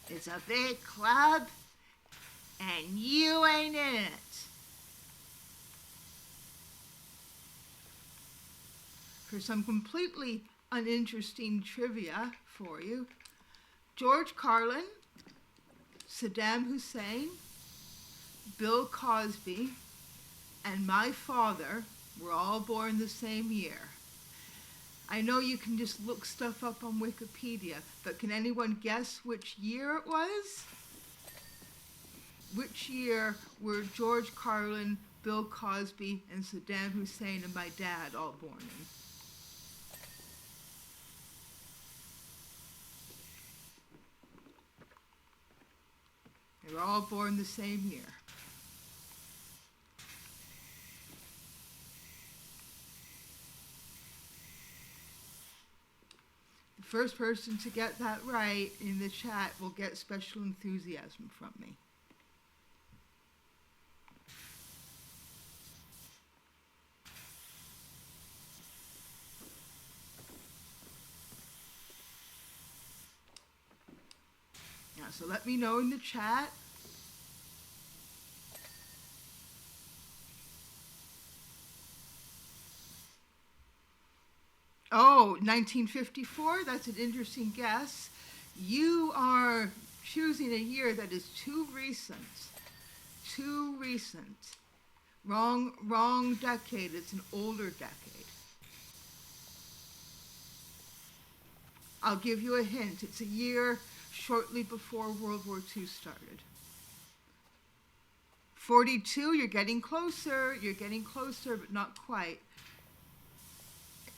it's a big club and you ain't in it. For some completely uninteresting trivia for you, George Carlin, Saddam Hussein, Bill Cosby, and my father were all born the same year. I know you can just look stuff up on Wikipedia, but can anyone guess which year it was? Which year were George Carlin, Bill Cosby, and Saddam Hussein and my dad all born in? They were all born the same year. The first person to get that right in the chat will get special enthusiasm from me. Now, so let me know in the chat. Oh, 1954? That's an interesting guess. You are choosing a year that is too recent. Too recent. Wrong decade. It's an older decade. I'll give you a hint. It's a year shortly before World War II started. 42, you're getting closer. You're getting closer, but not quite.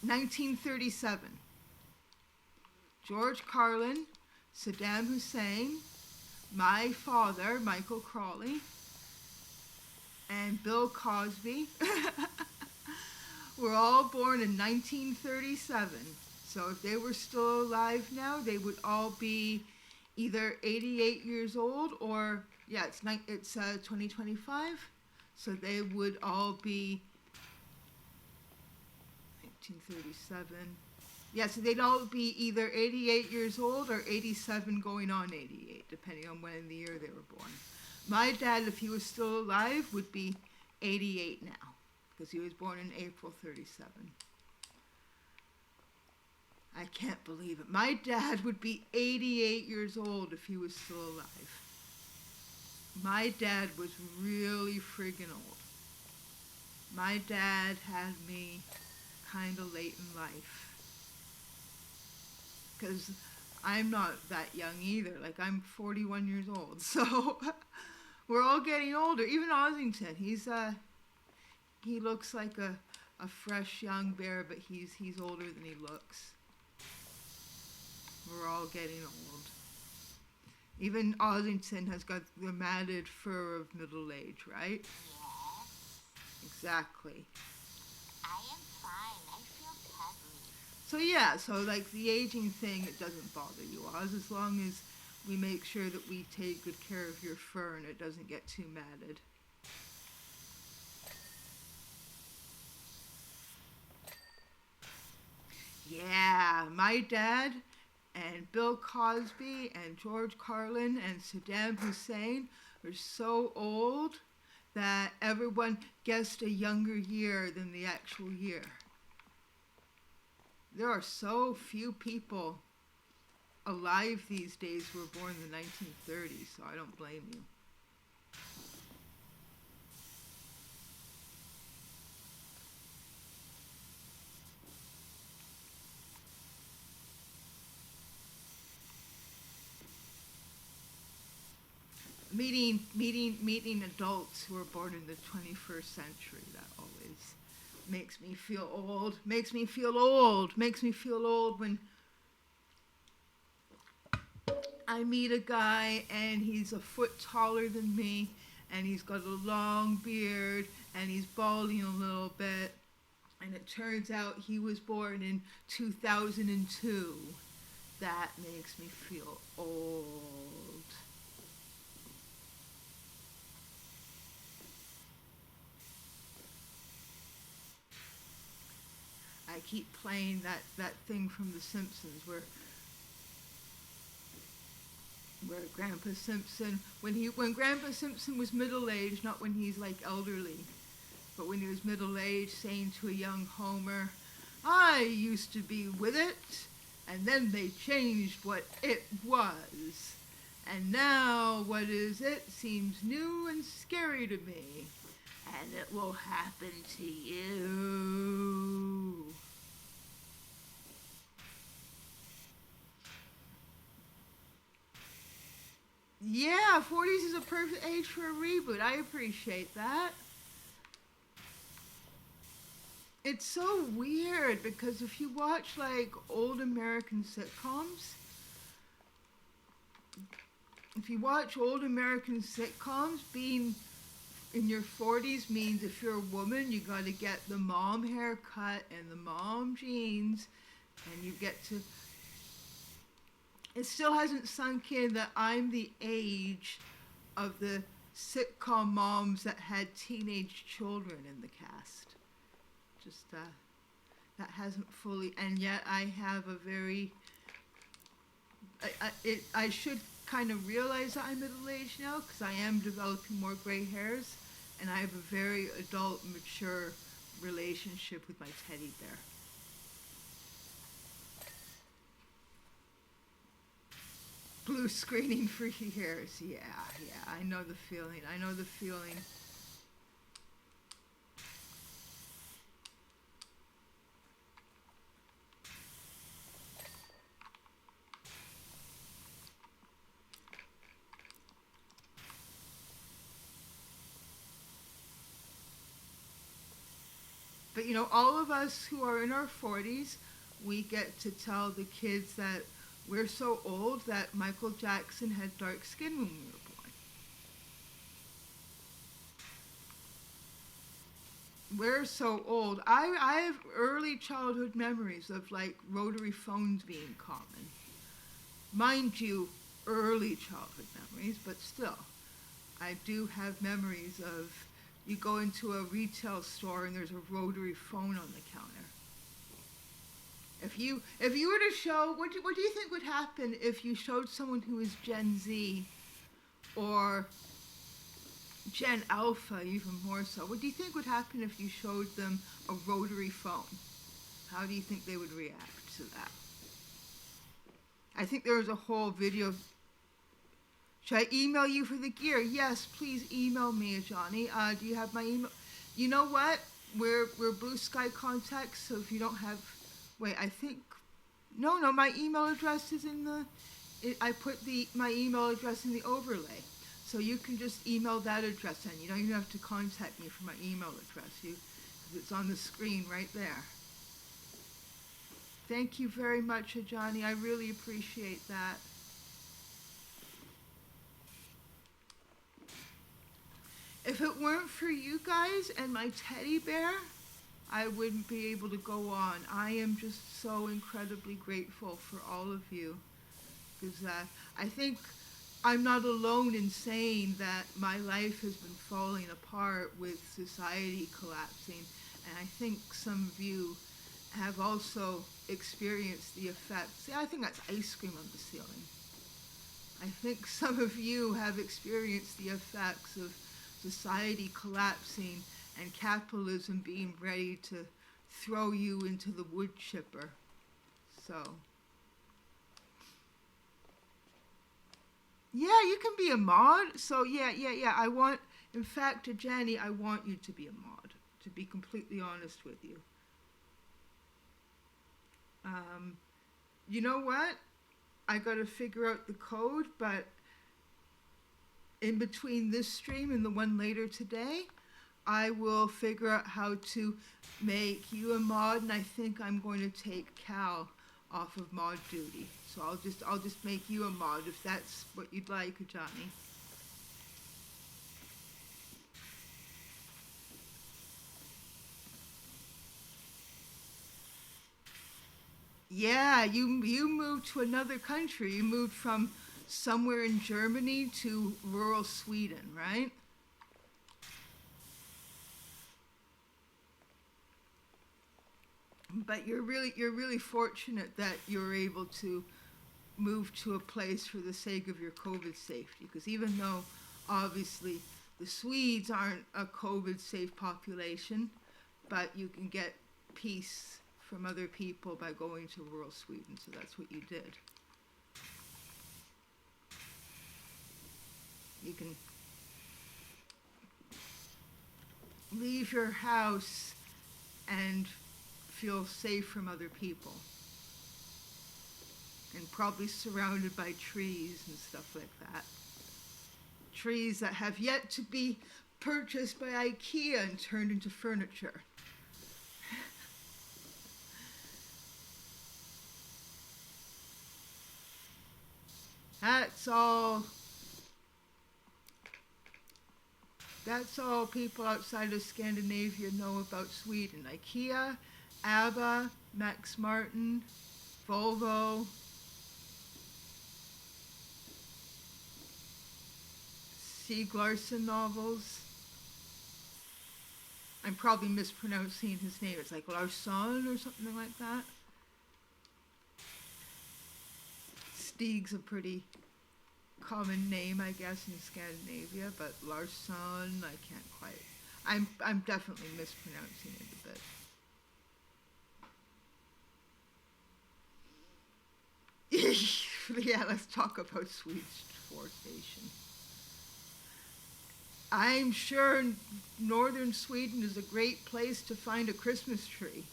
1937. George Carlin, Saddam Hussein, my father, Michael Crawley, and Bill Cosby were all born in 1937. So if they were still alive now, they would all be either 88 years old or, yeah, it's 2025. So they would all be 1937. Yeah, so they'd all be either 88 years old or 87 going on 88, depending on when in the year they were born. My dad, if he was still alive, would be 88 now, because he was born in April 37. I can't believe it. My dad would be 88 years old if he was still alive. My dad was really friggin' old. My dad had me kind of late in life, because I'm not that young either. Like, I'm 41 years old, so we're all getting older. Even Ossington, he looks like a fresh young bear, but he's older than he looks. We're all getting old. Even Ossington has got the matted fur of middle age, right? Yes. Exactly. I am fine. I feel cuddly. So yeah, so like the aging thing, it doesn't bother you, Oz, as long as we make sure that we take good care of your fur and it doesn't get too matted. Yeah, my dad and Bill Cosby and George Carlin and Saddam Hussein are so old that everyone guessed a younger year than the actual year. There are so few people alive these days who were born in the 1930s, so I don't blame you. meeting adults who are born in the 21st century. That always makes me feel old. Makes me feel old when I meet a guy and he's a foot taller than me, and he's got a long beard, and he's balding a little bit, and it turns out he was born in 2002. That makes me feel old. I keep playing that thing from The Simpsons where Grandpa Simpson, when Grandpa Simpson was middle-aged, not when he's like elderly, but when he was middle-aged, saying to a young Homer, I used to be with it, and then they changed what it was. And now what is it seems new and scary to me. And it will happen to you. Yeah, 40s is a perfect age for a reboot. I appreciate that. It's so weird because if you watch like old American sitcoms, being in your 40s means if you're a woman, you got to get the mom haircut and the mom jeans, and you get to... It still hasn't sunk in that I'm the age of the sitcom moms that had teenage children in the cast. Just, that hasn't fully... And yet I have a very... I should kind of realize that I'm middle-aged now because I am developing more gray hairs, and I have a very adult, mature relationship with my teddy bear. Blue screening for years. Yeah, I know the feeling. But all of us who are in our 40s, we get to tell the kids that we're so old that Michael Jackson had dark skin when we were born. We're so old. I have early childhood memories of like rotary phones being common. Mind you, early childhood memories, but still. I do have memories of you go into a retail store and there's a rotary phone on the counter. If you were to show, what do you think would happen if you showed someone who is Gen Z or Gen Alpha even more so? What do you think would happen if you showed them a rotary phone? How do you think they would react to that? I think there was a whole video. Should I email you for the gear? Yes, please email me, Johnny. Do you have my email? You know what? We're Blue Sky contacts, so if you don't have... Wait, I think... No, my email address is in the... I put my email address in the overlay. So you can just email that address in. You don't even have to contact me for my email address. Because it's on the screen right there. Thank you very much, Johnny. I really appreciate that. If it weren't for you guys and my teddy bear, I wouldn't be able to go on. I am just so incredibly grateful for all of you. Because I think I'm not alone in saying that my life has been falling apart with society collapsing. And I think some of you have also experienced the effects. See, I think that's ice cream on the ceiling. I think some of you have experienced the effects of society collapsing and capitalism being ready to throw you into the wood chipper. So, yeah, you can be a mod. So, yeah. I want, in fact, Jenny, I want you to be a mod, to be completely honest with you. You know what? I got to figure out the code, but in between this stream and the one later today, I will figure out how to make you a mod, and I think I'm going to take Cal off of mod duty. So I'll just make you a mod if that's what you'd like, Johnny. Yeah, you moved to another country. You moved from somewhere in Germany to rural Sweden, right? But you're really fortunate that you're able to move to a place for the sake of your COVID safety. Because even though obviously the Swedes aren't a COVID safe population, but you can get peace from other people by going to rural Sweden. So that's what you did. You can leave your house and feel safe from other people. And probably surrounded by trees and stuff like that. Trees that have yet to be purchased by IKEA and turned into furniture. That's all people outside of Scandinavia know about Sweden. IKEA, ABBA, Max Martin, Volvo, Stieg Larsson novels. I'm probably mispronouncing his name. It's like Larsson or something like that. Stieg's a pretty common name, I guess, in Scandinavia, but Larsson, I can't quite. I'm definitely mispronouncing it a bit. Yeah, let's talk about Swedish deforestation. I'm sure northern Sweden is a great place to find a Christmas tree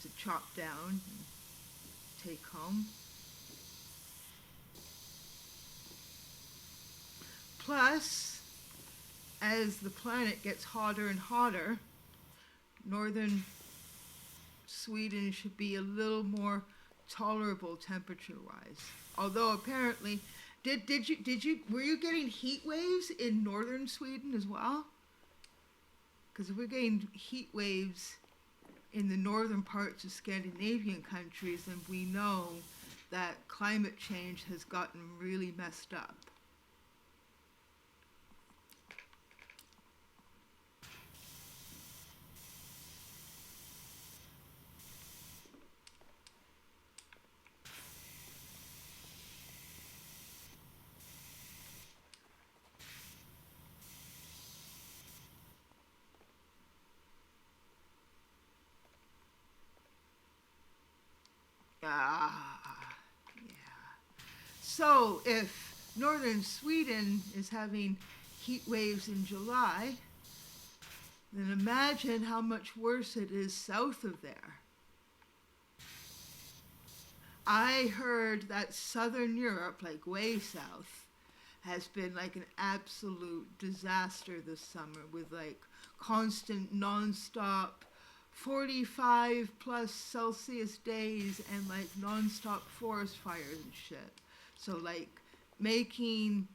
to chop down and take home. Plus, as the planet gets hotter and hotter, northern Sweden should be a little more tolerable temperature-wise. Although apparently, were you getting heat waves in northern Sweden as well? Because if we're getting heat waves in the northern parts of Scandinavian countries, then we know that climate change has gotten really messed up. Yeah. So if northern Sweden is having heat waves in July, then imagine how much worse it is south of there. I heard that southern Europe, like way south, has been like an absolute disaster this summer with like constant non-stop 45 plus Celsius days and like non-stop forest fires and shit. So like making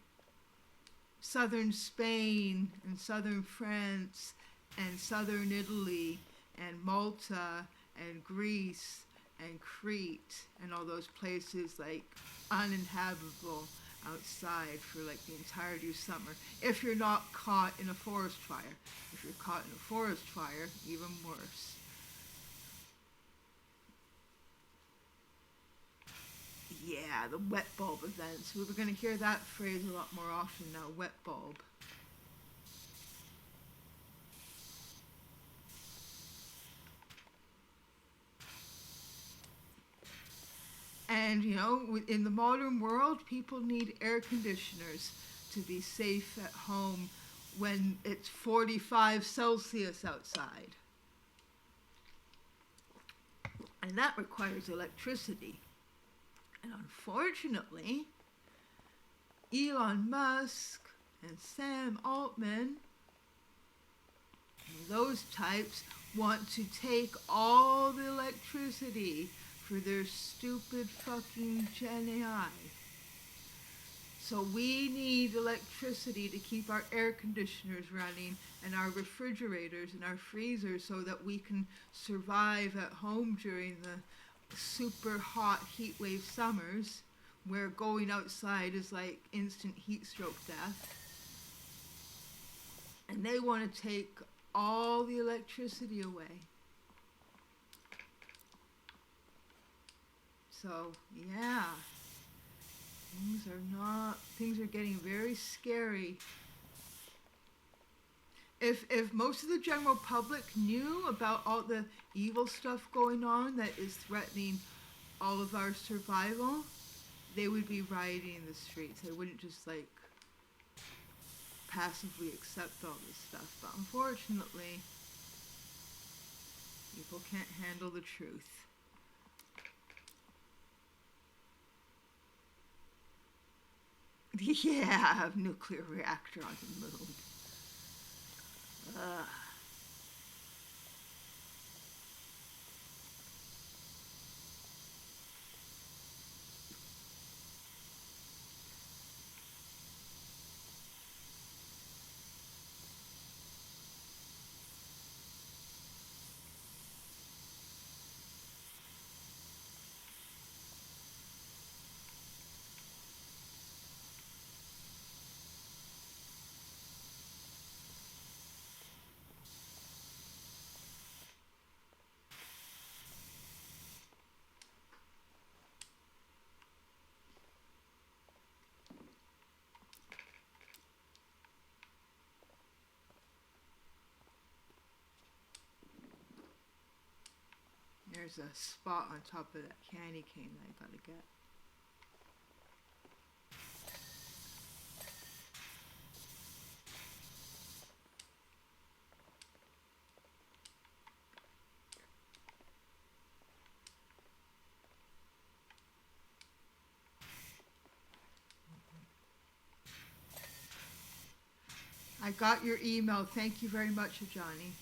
southern Spain and southern France and southern Italy and Malta and Greece and Crete and all those places like uninhabitable outside for like the entirety of summer if you're not caught in a forest fire. If you're caught in a forest fire, even worse. Yeah, the wet bulb events. We were going to hear that phrase a lot more often now, wet bulb. And, you know, in the modern world, people need air conditioners to be safe at home when it's 45 Celsius outside. And that requires electricity. And unfortunately, Elon Musk and Sam Altman, those types want to take all the electricity for their stupid fucking Gen AI. So we need electricity to keep our air conditioners running and our refrigerators and our freezers so that we can survive at home during the super hot heat wave summers where going outside is like instant heat stroke death. And they want to take all the electricity away. So, yeah. Things are getting very scary. If most of the general public knew about all the evil stuff going on that is threatening all of our survival, they would be rioting in the streets. They wouldn't just like passively accept all this stuff. But unfortunately, people can't handle the truth. Yeah, a nuclear reactor on the moon. Ugh. There's a spot on top of that candy cane that I gotta get. I got your email. Thank you very much, Johnny.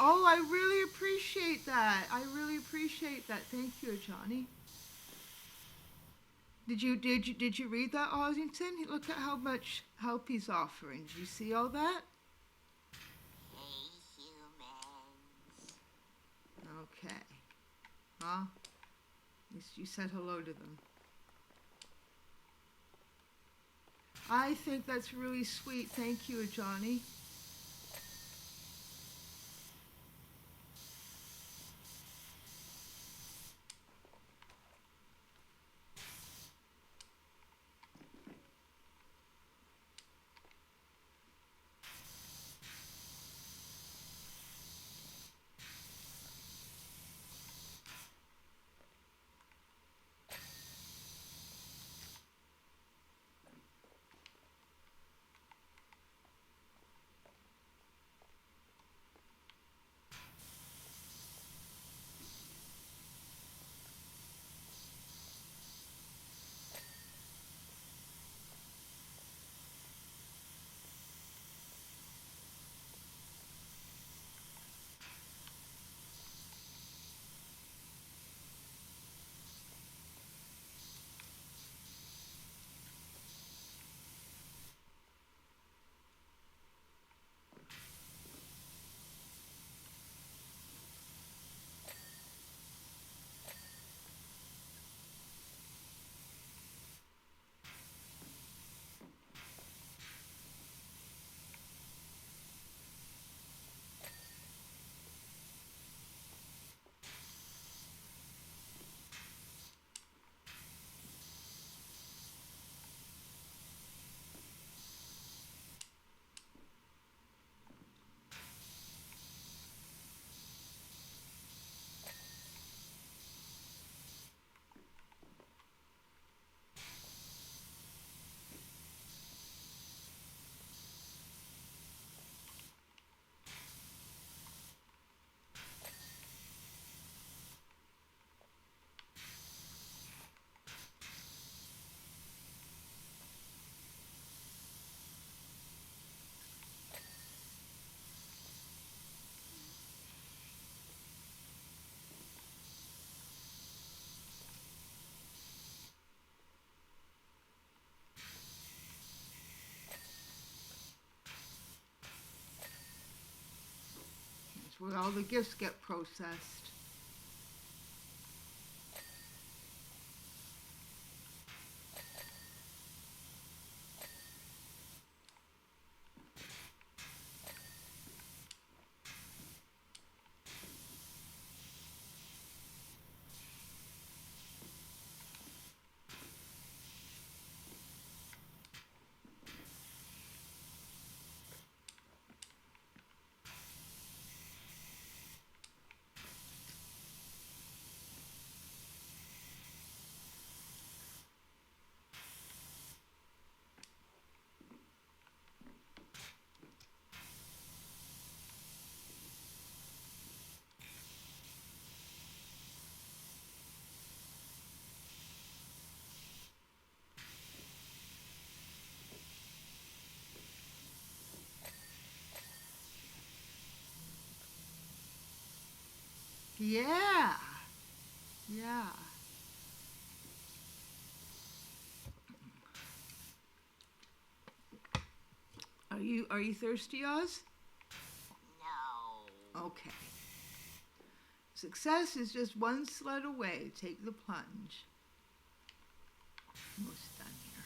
Oh, I really appreciate that. I really appreciate that. Thank you, Johnny. Did you read that, Ossington? Look at how much help he's offering. Did you see all that? Hey, humans. Okay. Well, at least you said hello to them. I think that's really sweet. Thank you, Johnny. where all the gifts get processed. Yeah. Yeah. Are you thirsty, Oz? No. Okay. Success is just one sled away. Take the plunge. Almost done here.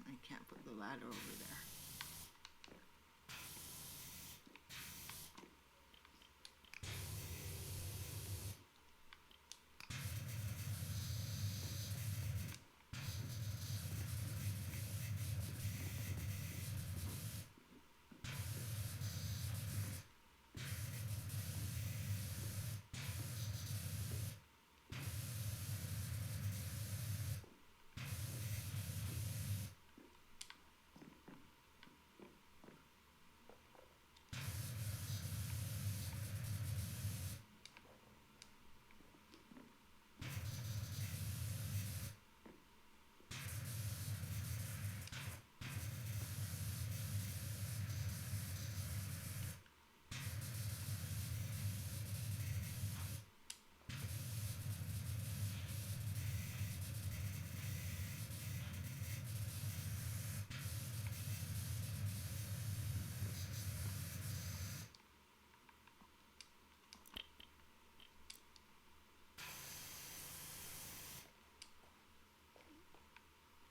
I can't put the ladder over there.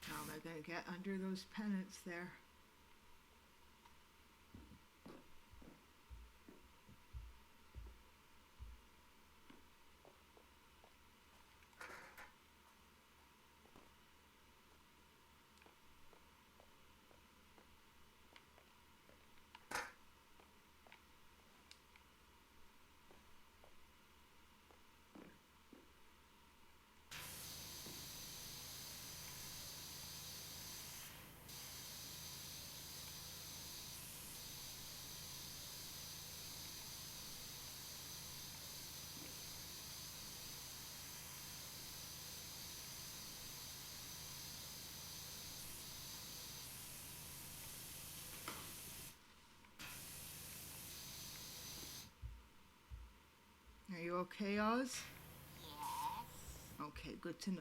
How am I going to get under those pennants there? okay, Oz? Yes. Okay, good to know.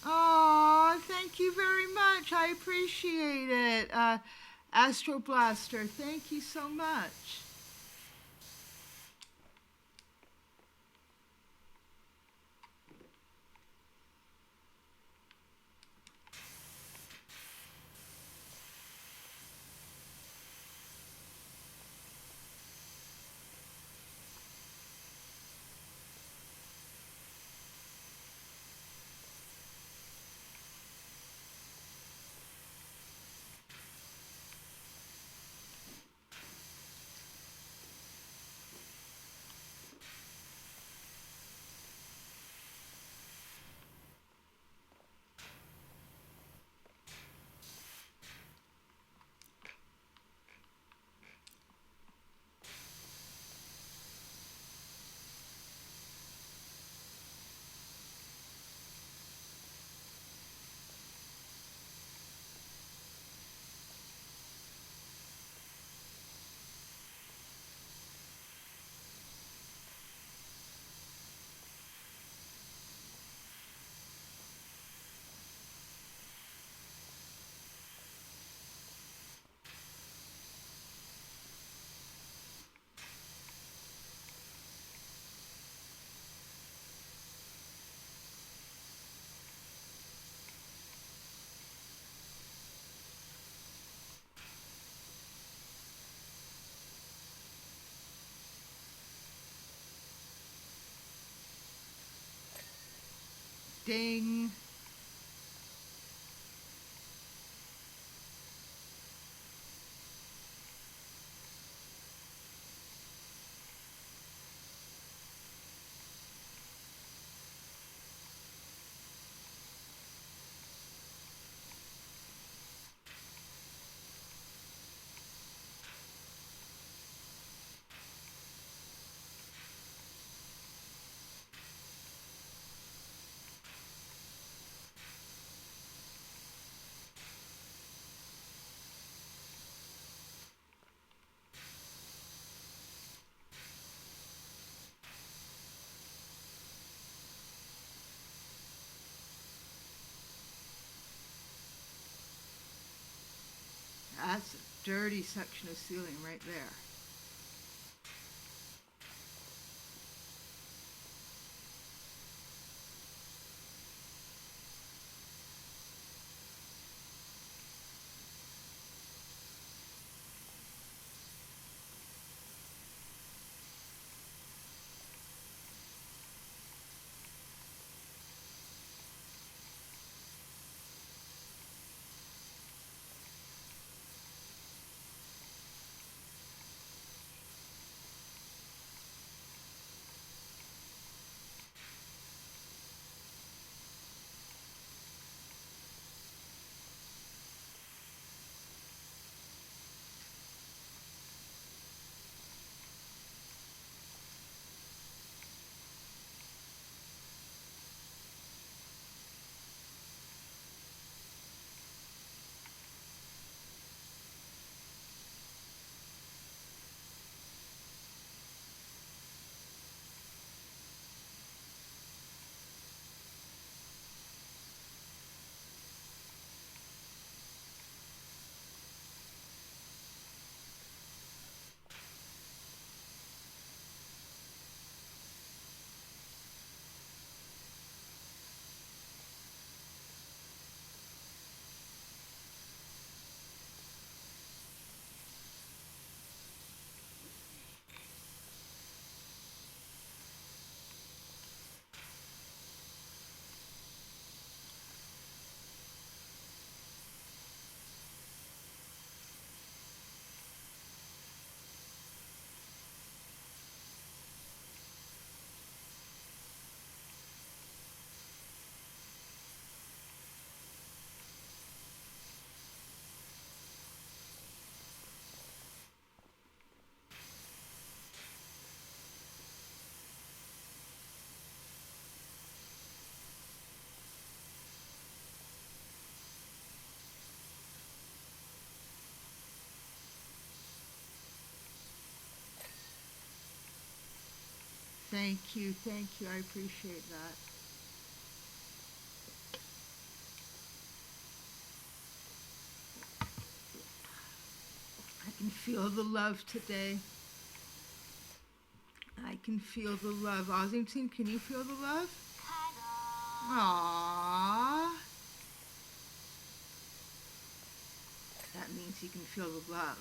Oh, thank you very much. I appreciate it. Astro Blaster, thank you so much. Ding. That's a dirty section of ceiling right there. Thank you. Thank you. I appreciate that. I can feel the love today. I can feel the love. Ossington, can you feel the love? Cuddle. Aww. That means you can feel the love.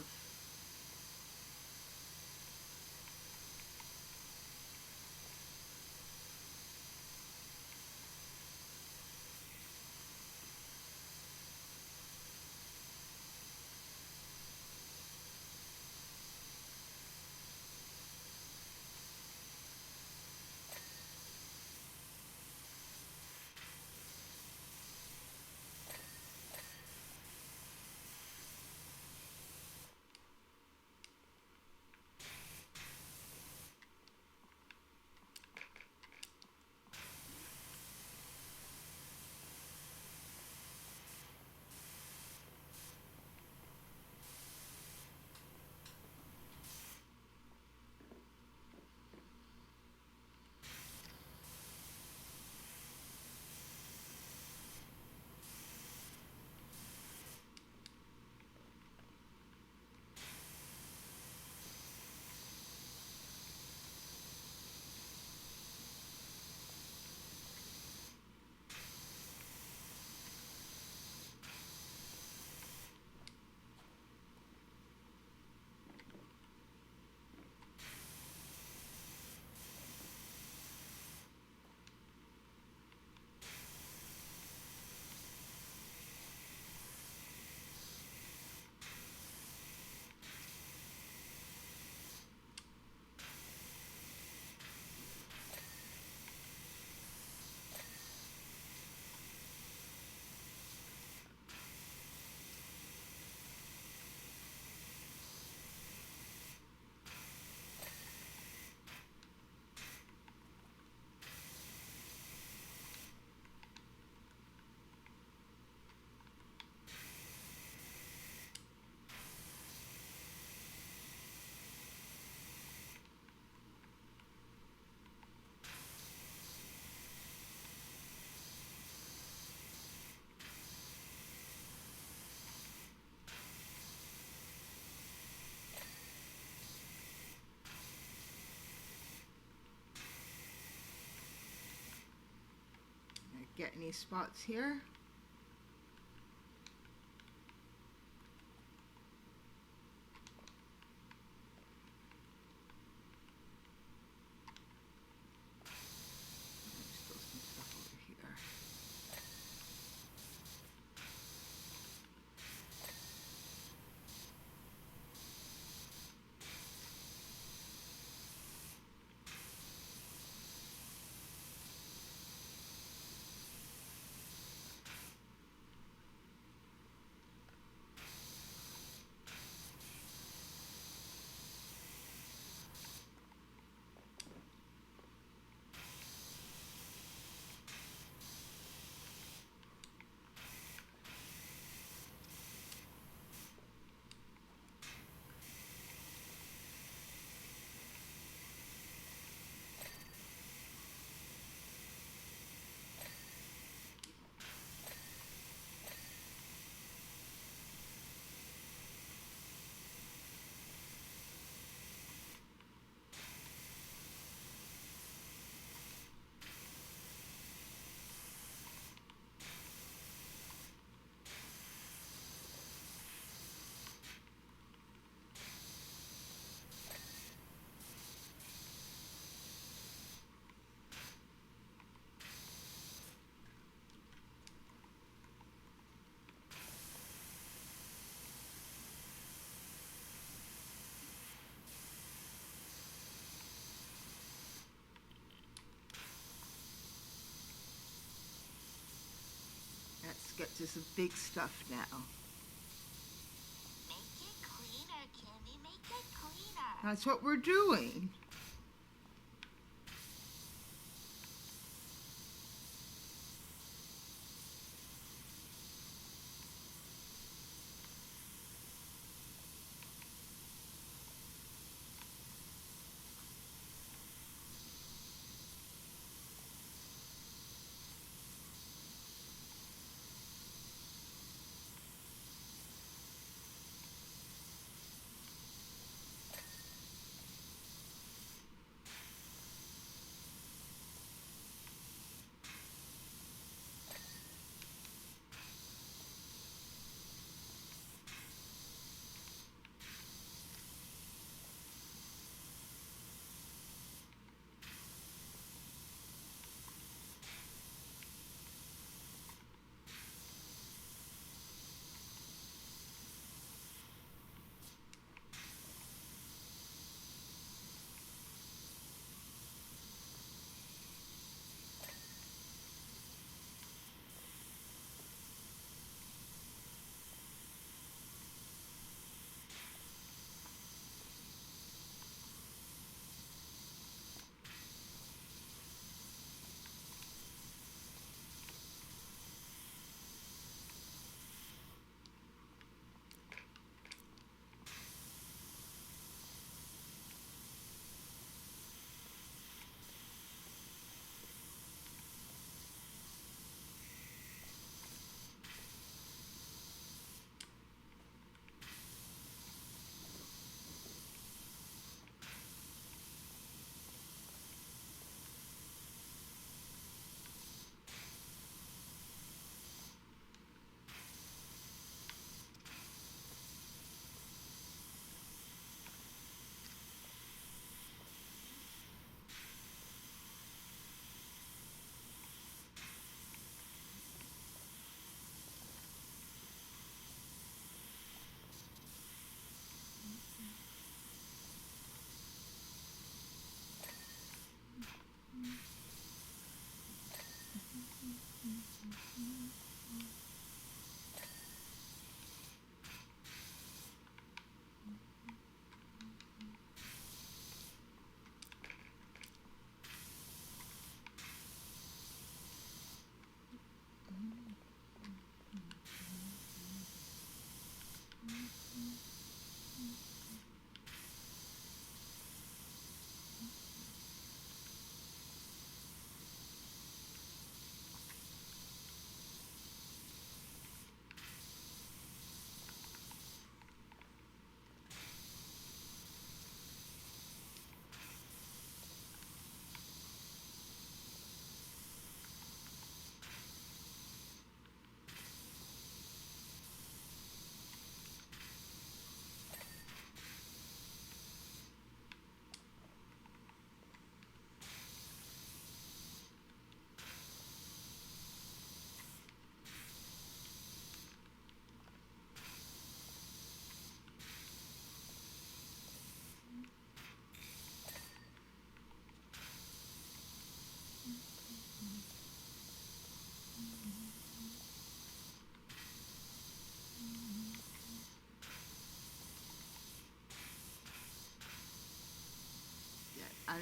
Get any spots here? There's still some stuff over here. Let's get to some big stuff now. Make it cleaner, Kimmy. Make it cleaner. That's what we're doing.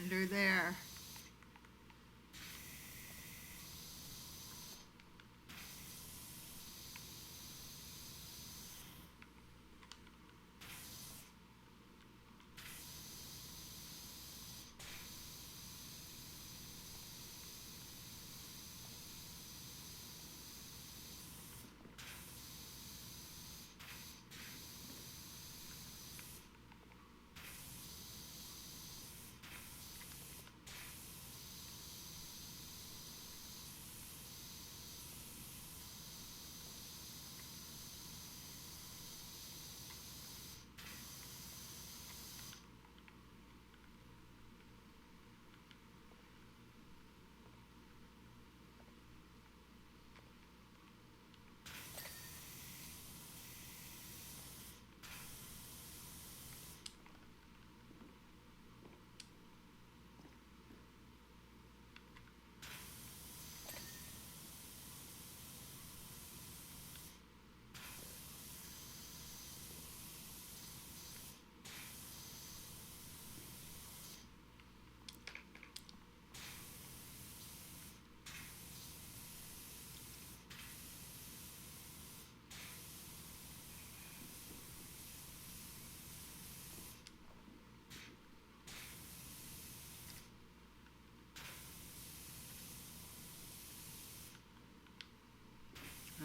Under there.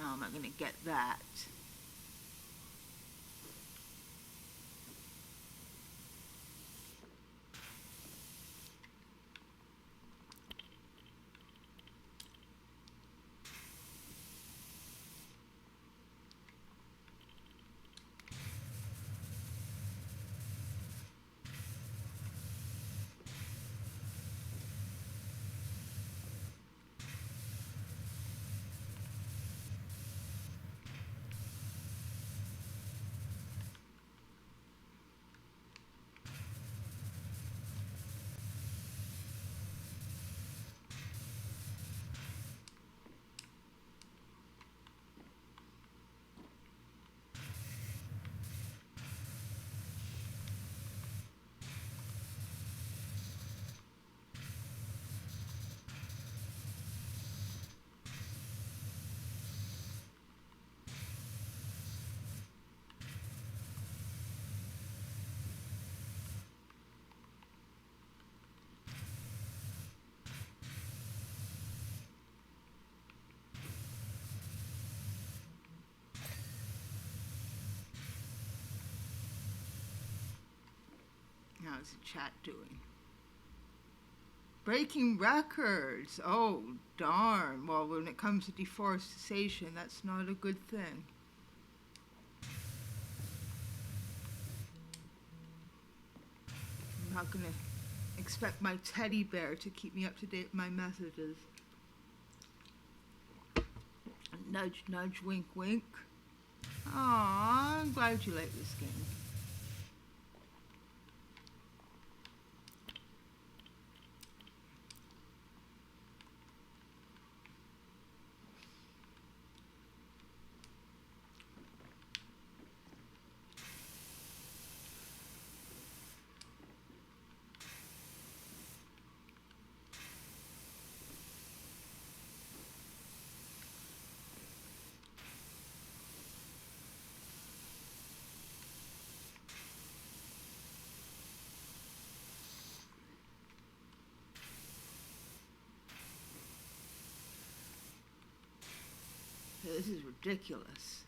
How am I going to get that? How's the chat doing? Breaking records. Oh, darn. Well, when it comes to deforestation, that's not a good thing. I'm not going to expect my teddy bear to keep me up to date with my messages. Nudge, nudge, wink, wink. Aw, I'm glad you like this game. This is ridiculous.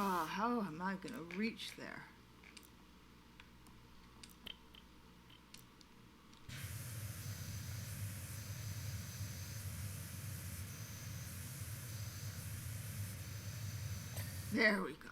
Ah, how am I going to reach there? There we go.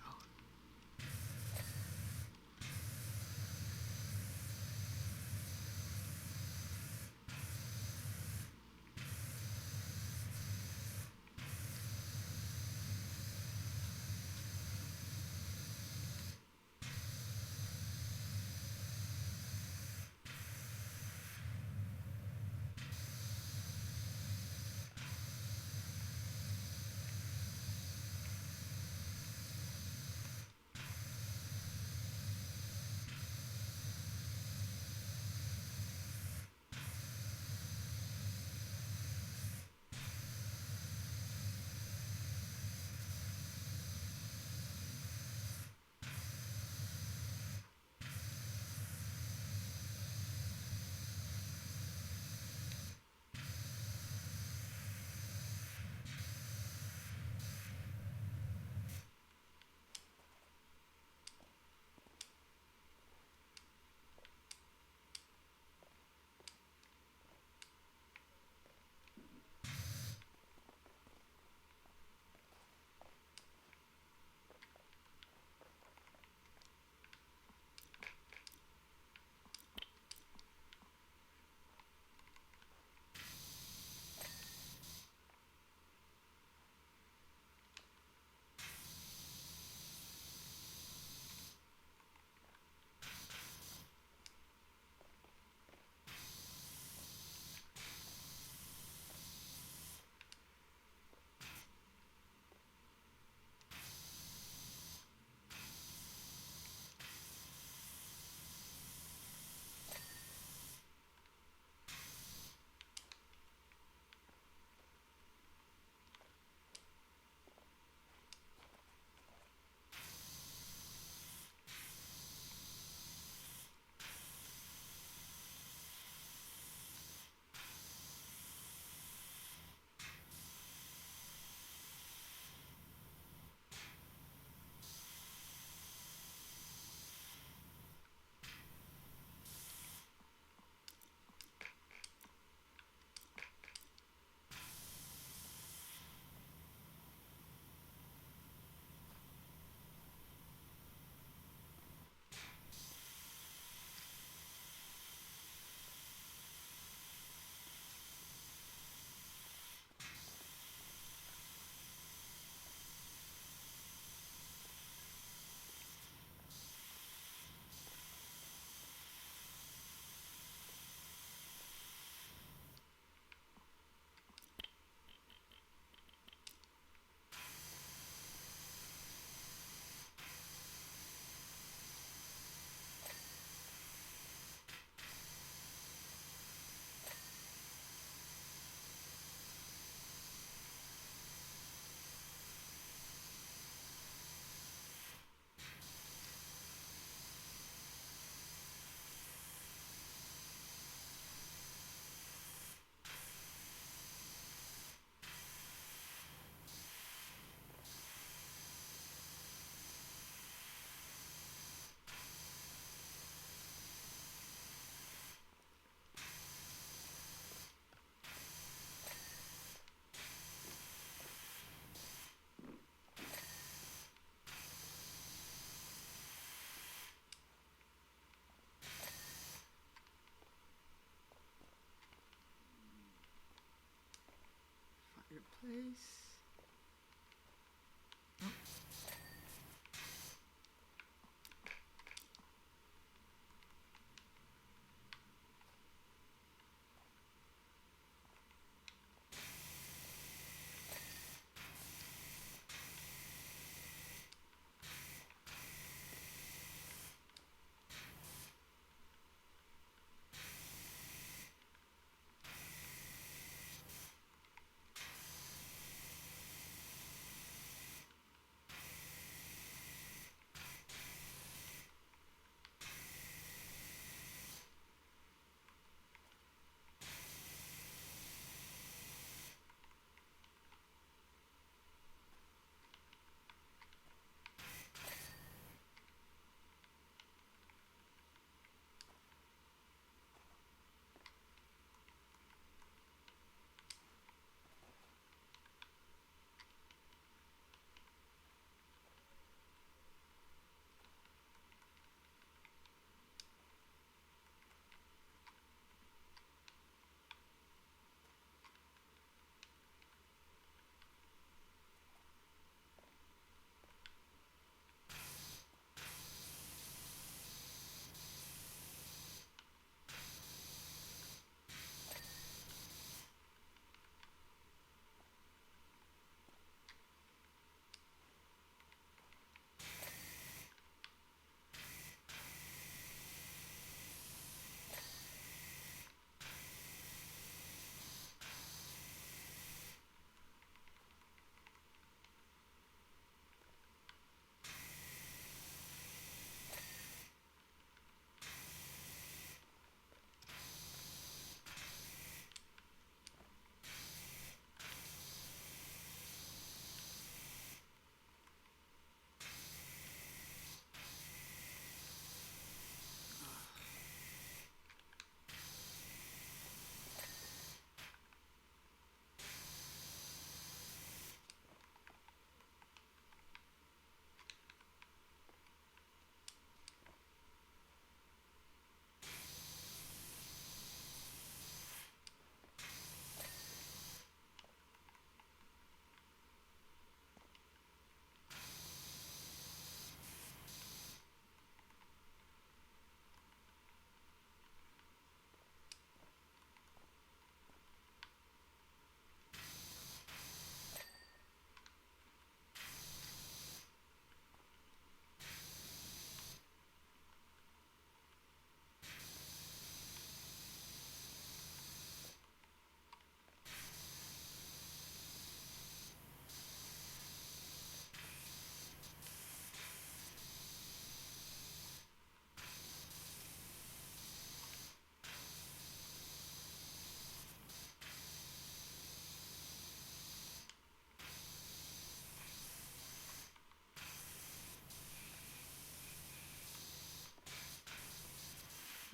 your place. Oh.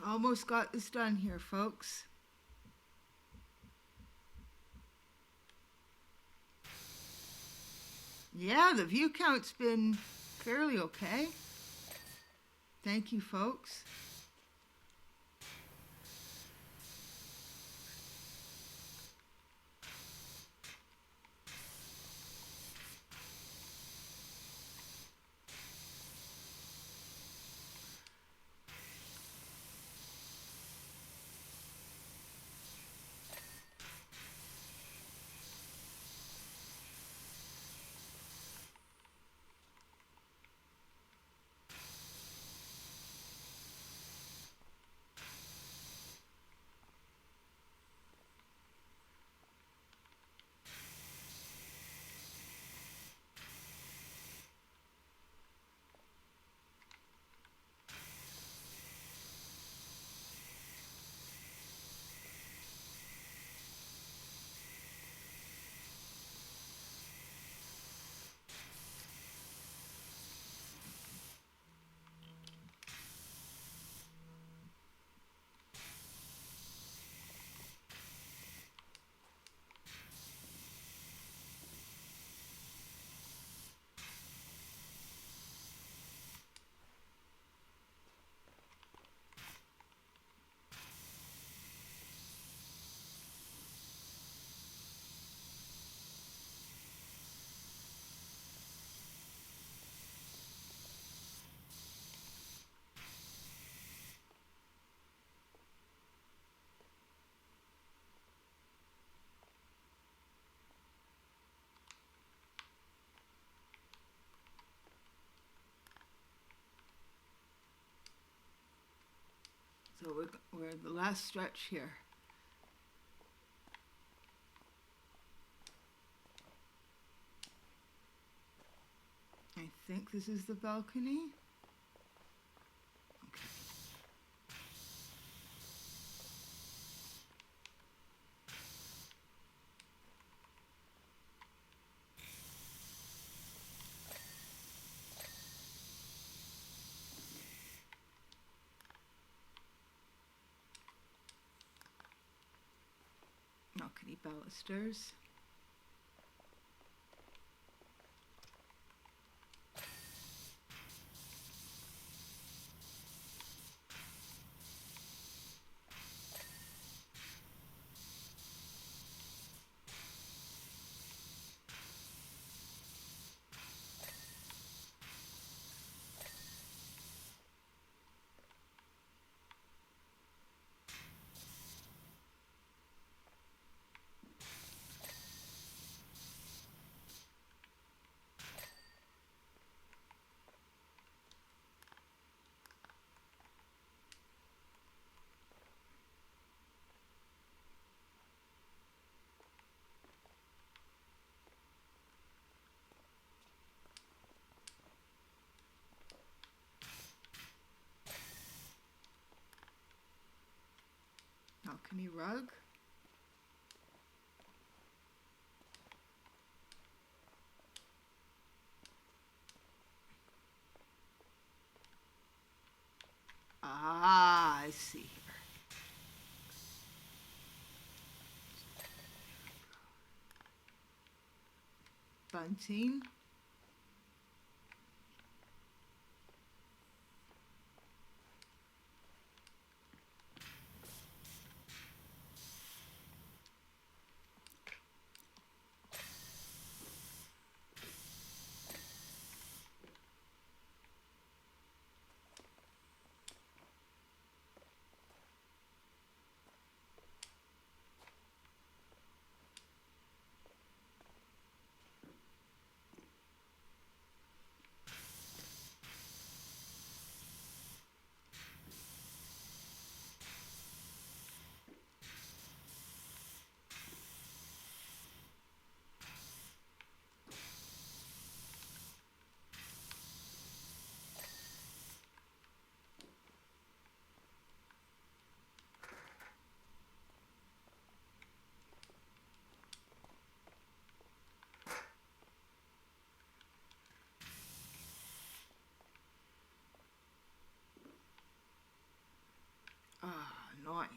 Almost got this done here, folks. Yeah, the view count's been fairly okay. Thank you, folks. So we're in the last stretch here. I think this is the balcony. Balcony balusters. Balcony rug. Ah, I see here. Bunting. Ah, annoying.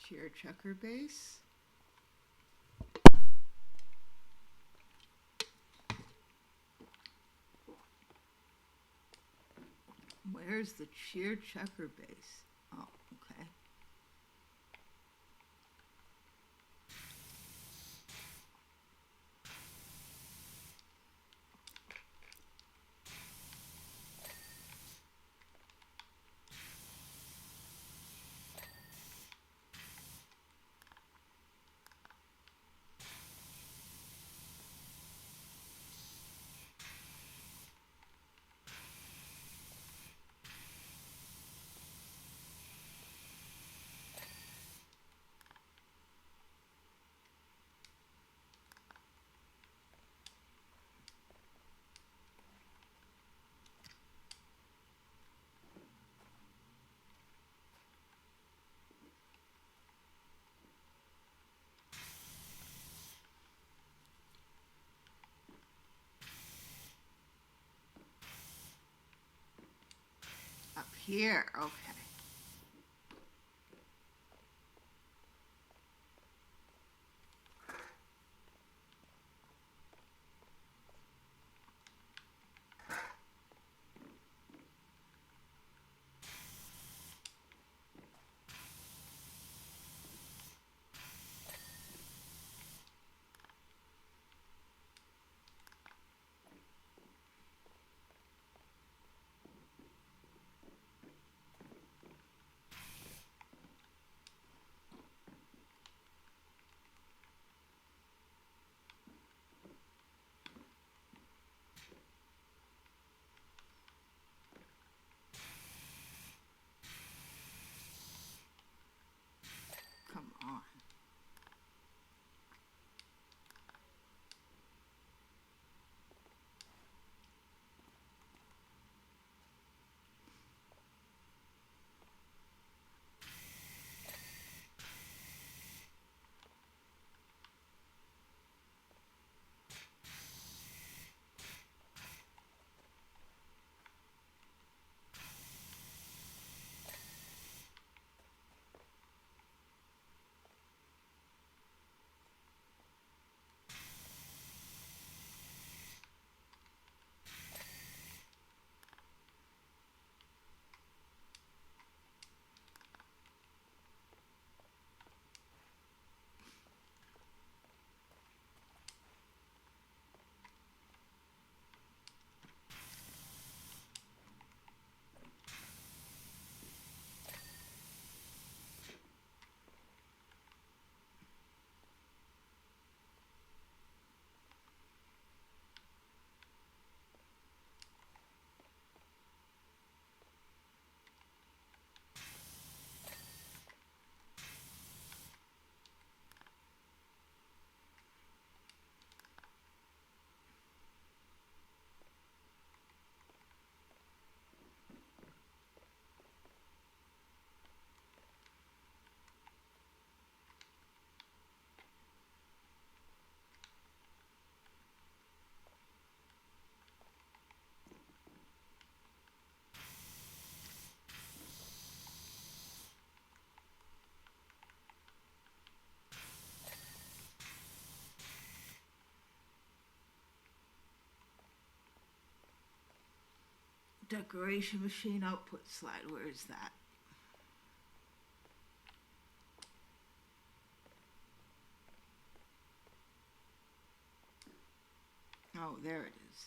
Sheer checker base. Where's the sheer checker base? Oh, okay. Up here, okay. Decoration machine output slide. Where is that? Oh, there it is.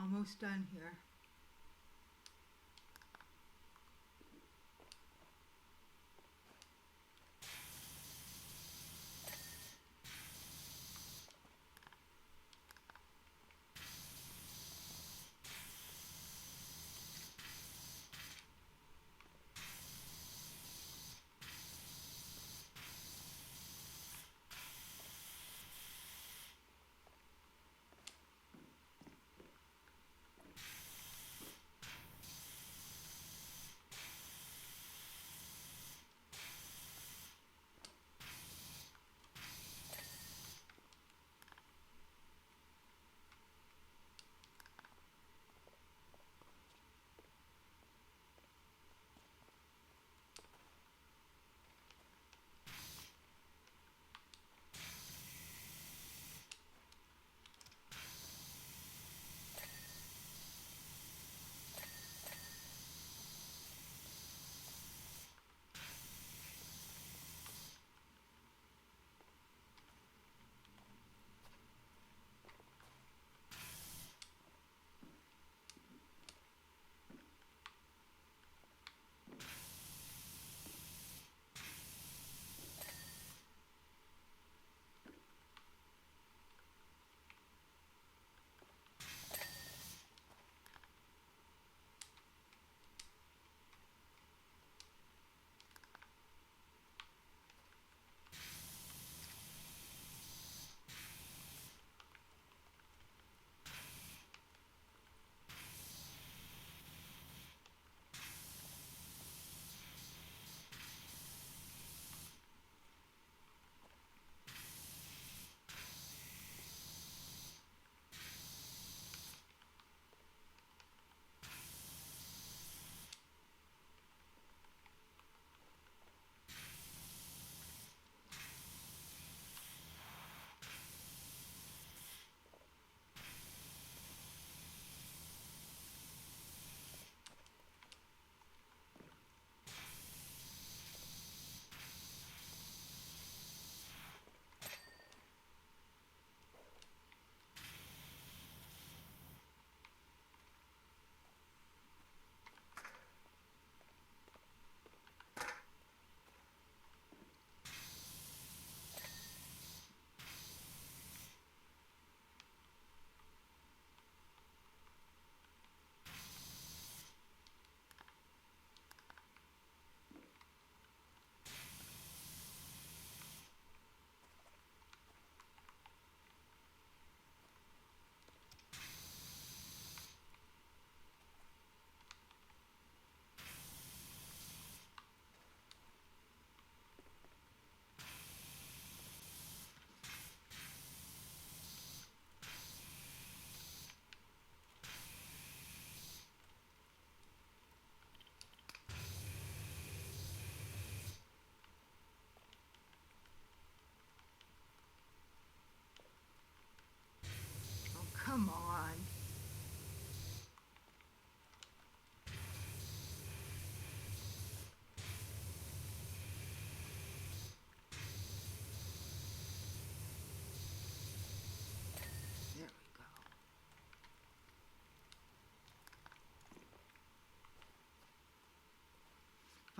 Almost done here.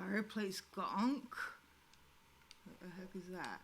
fireplace gunk? What the heck is that?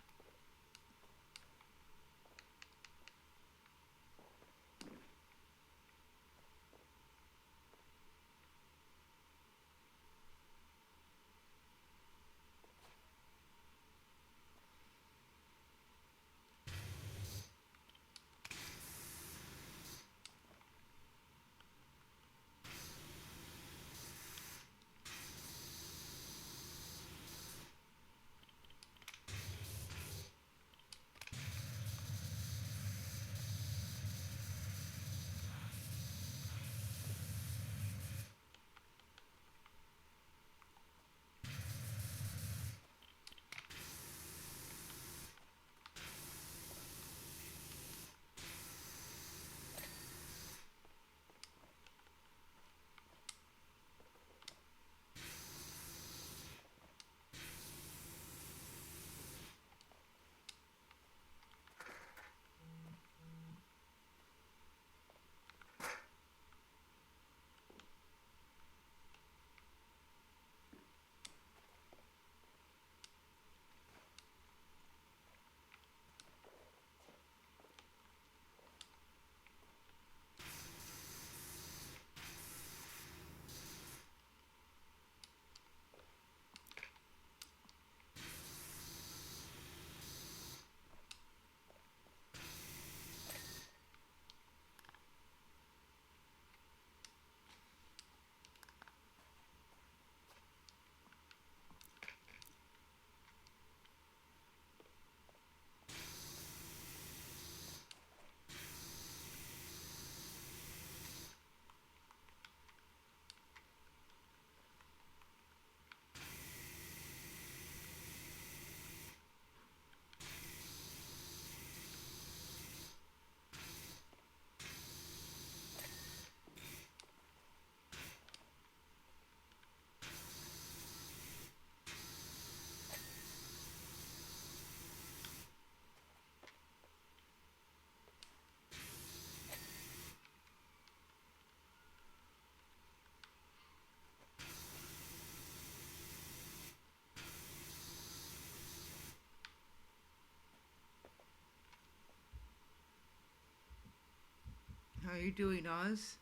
How are you doing, Oz?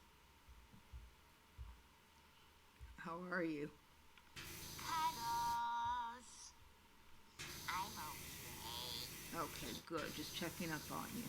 How are you? Cuddles. I'm okay. Okay, good. Just checking up on you.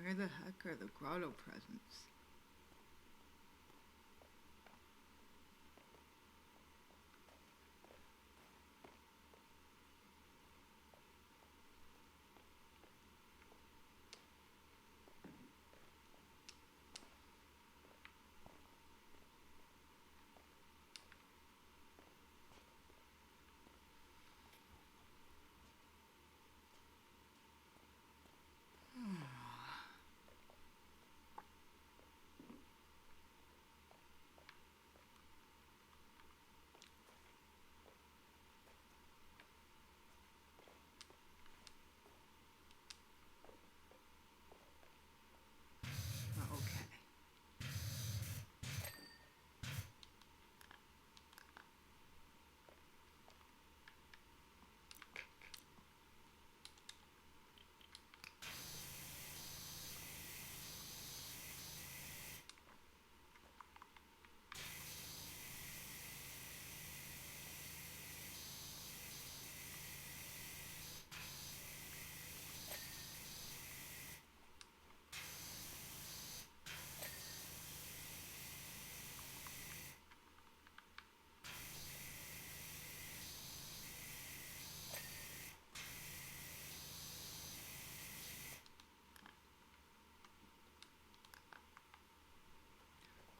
Where the heck are the grotto presents? Okay.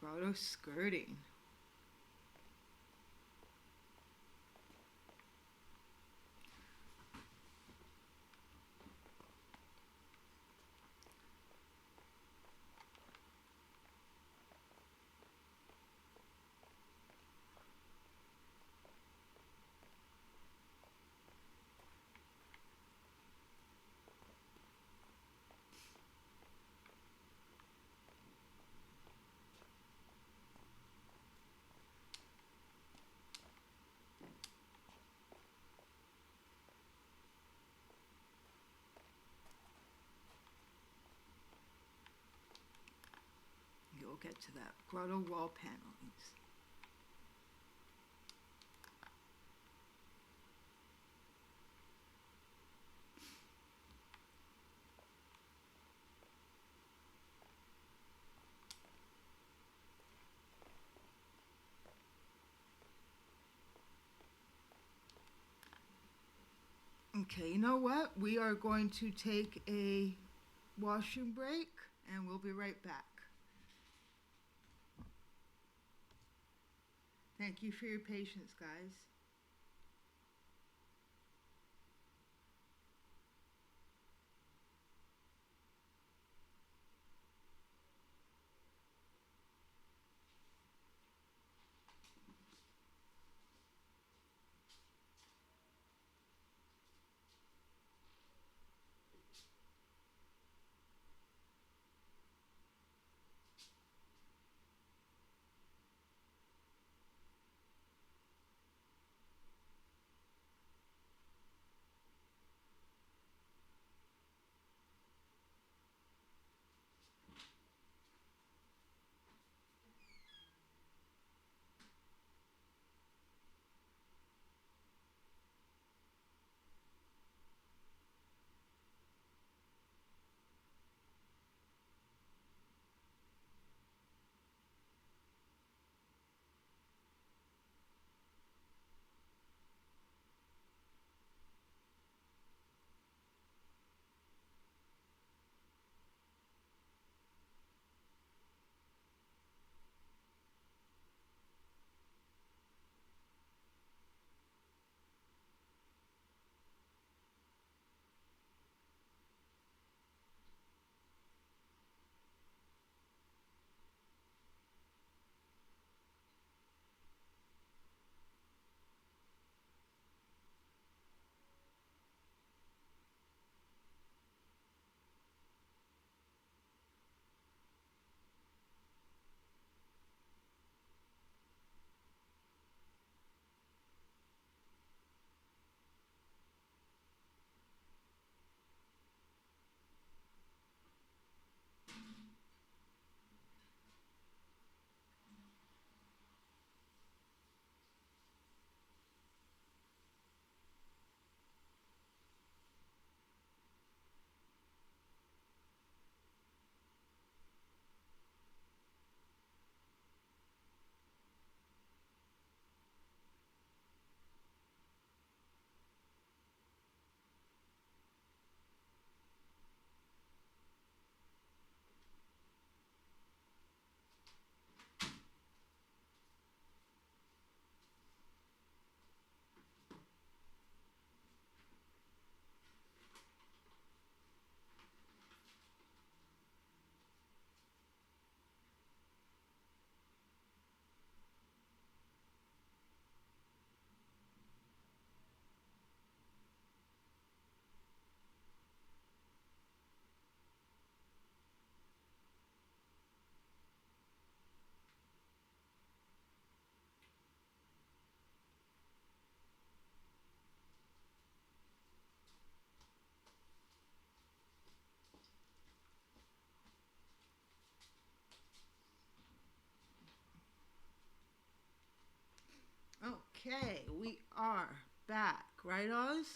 Grotto skirting. You'll get to that. Grotto wall panelings. Okay, you know what? We are going to take a washroom break and we'll be right back. Thank you for your patience, guys. Okay, we are back, right, Oz?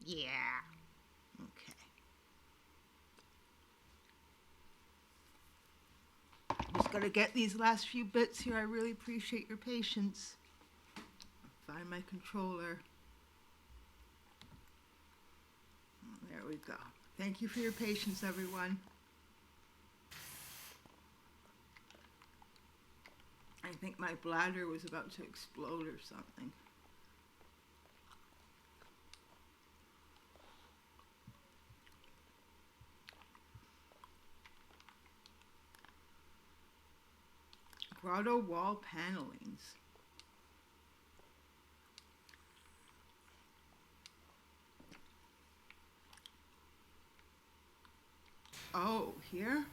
Yeah. Okay. Just gotta get these last few bits here. I really appreciate your patience. Find my controller. There we go. Thank you for your patience, everyone. I think my bladder was about to explode or something. Grotto wall panelings. Oh, here?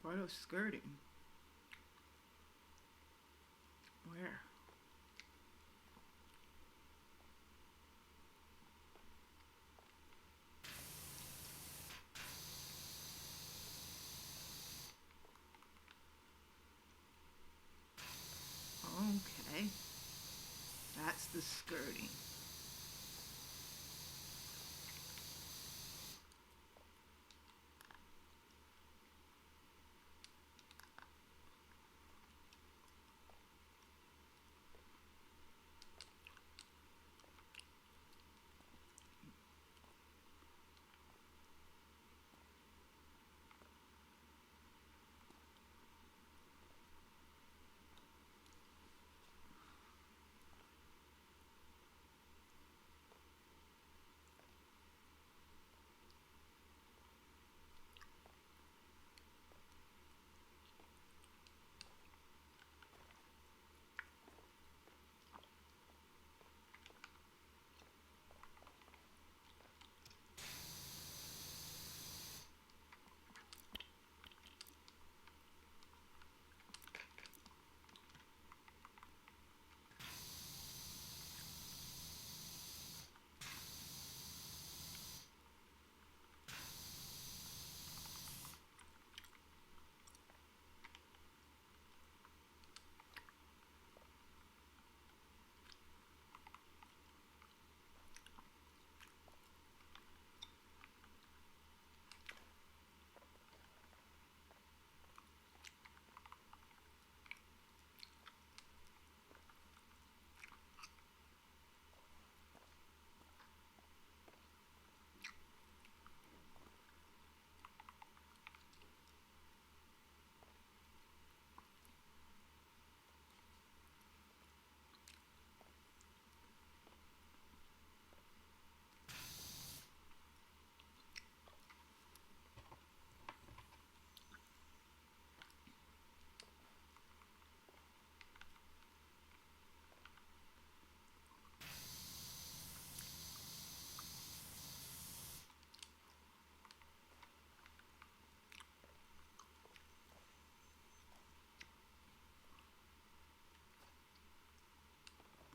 Grotto skirting. Where? Okay. That's the skirting.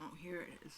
Oh, here it is.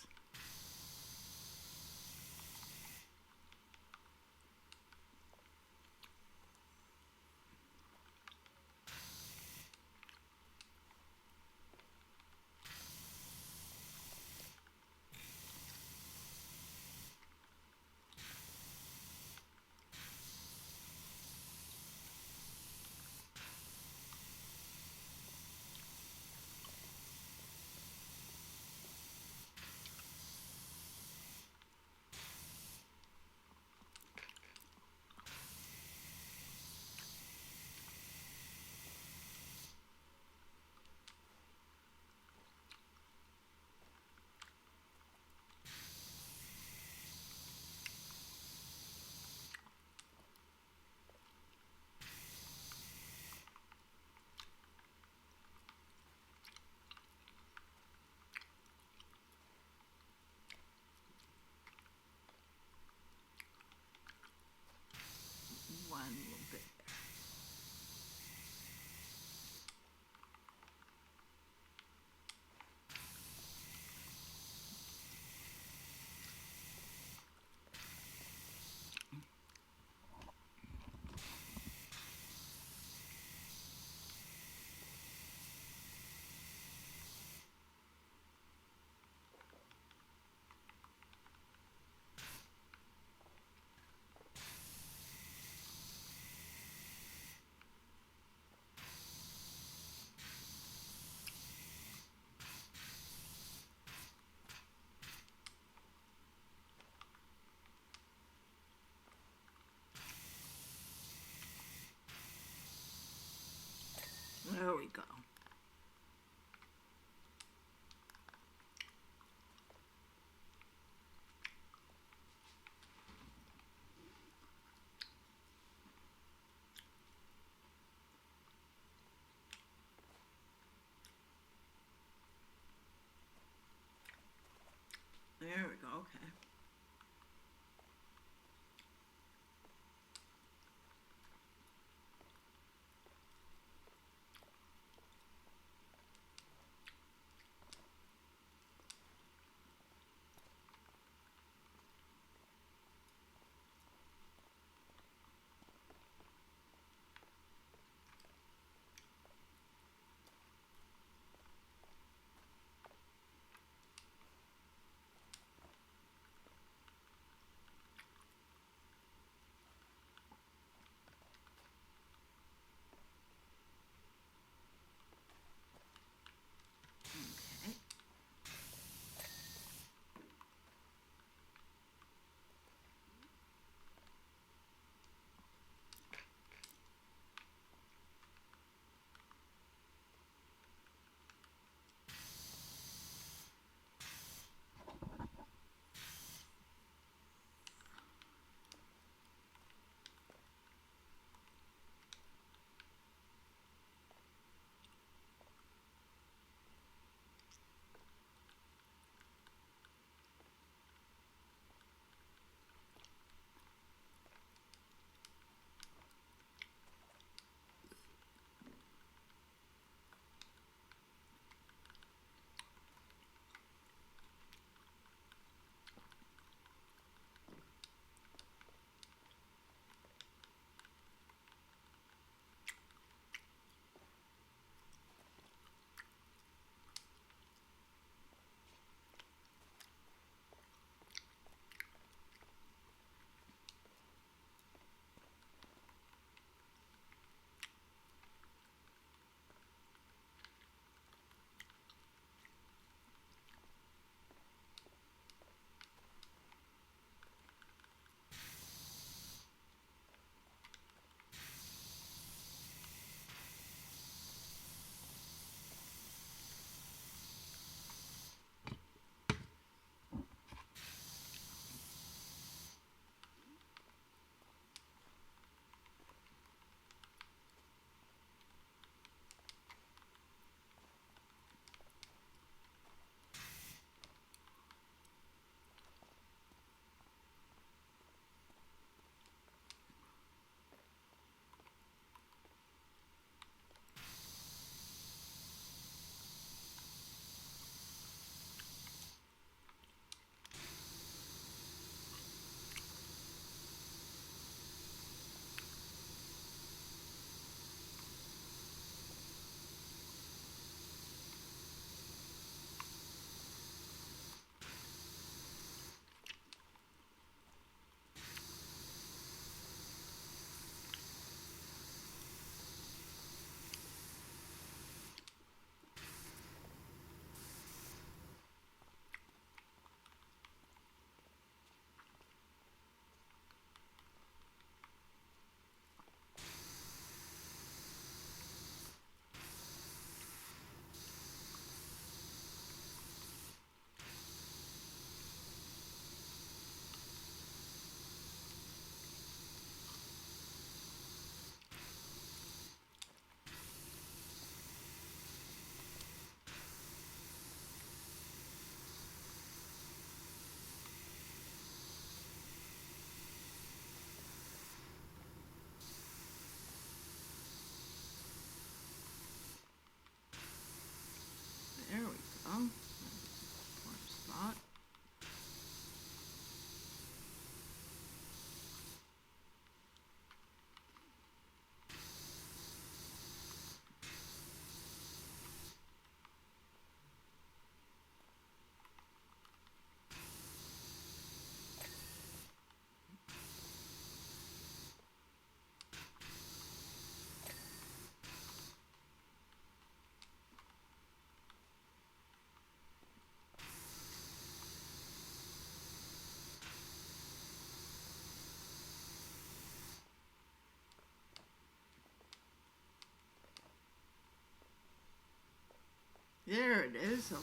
There it is. Okay.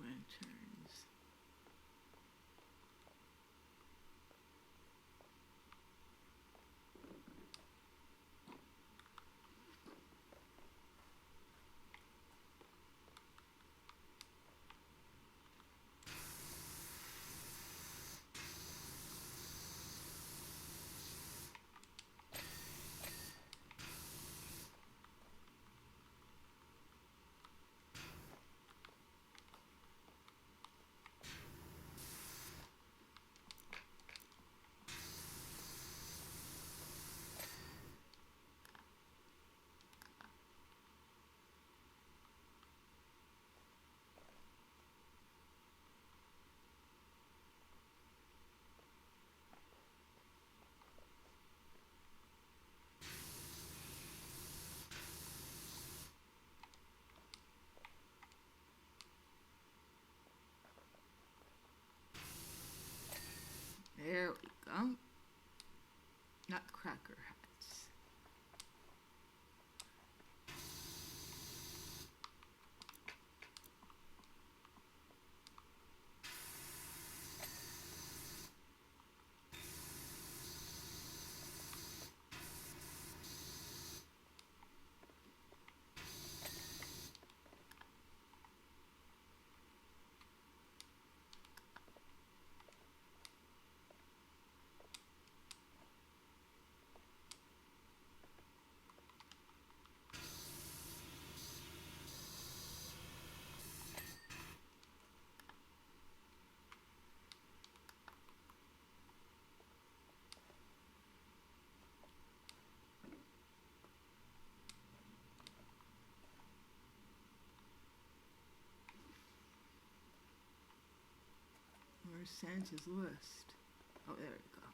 Lanterns. There we go. Nutcracker hats. Where's Santa's list? Oh, there we go.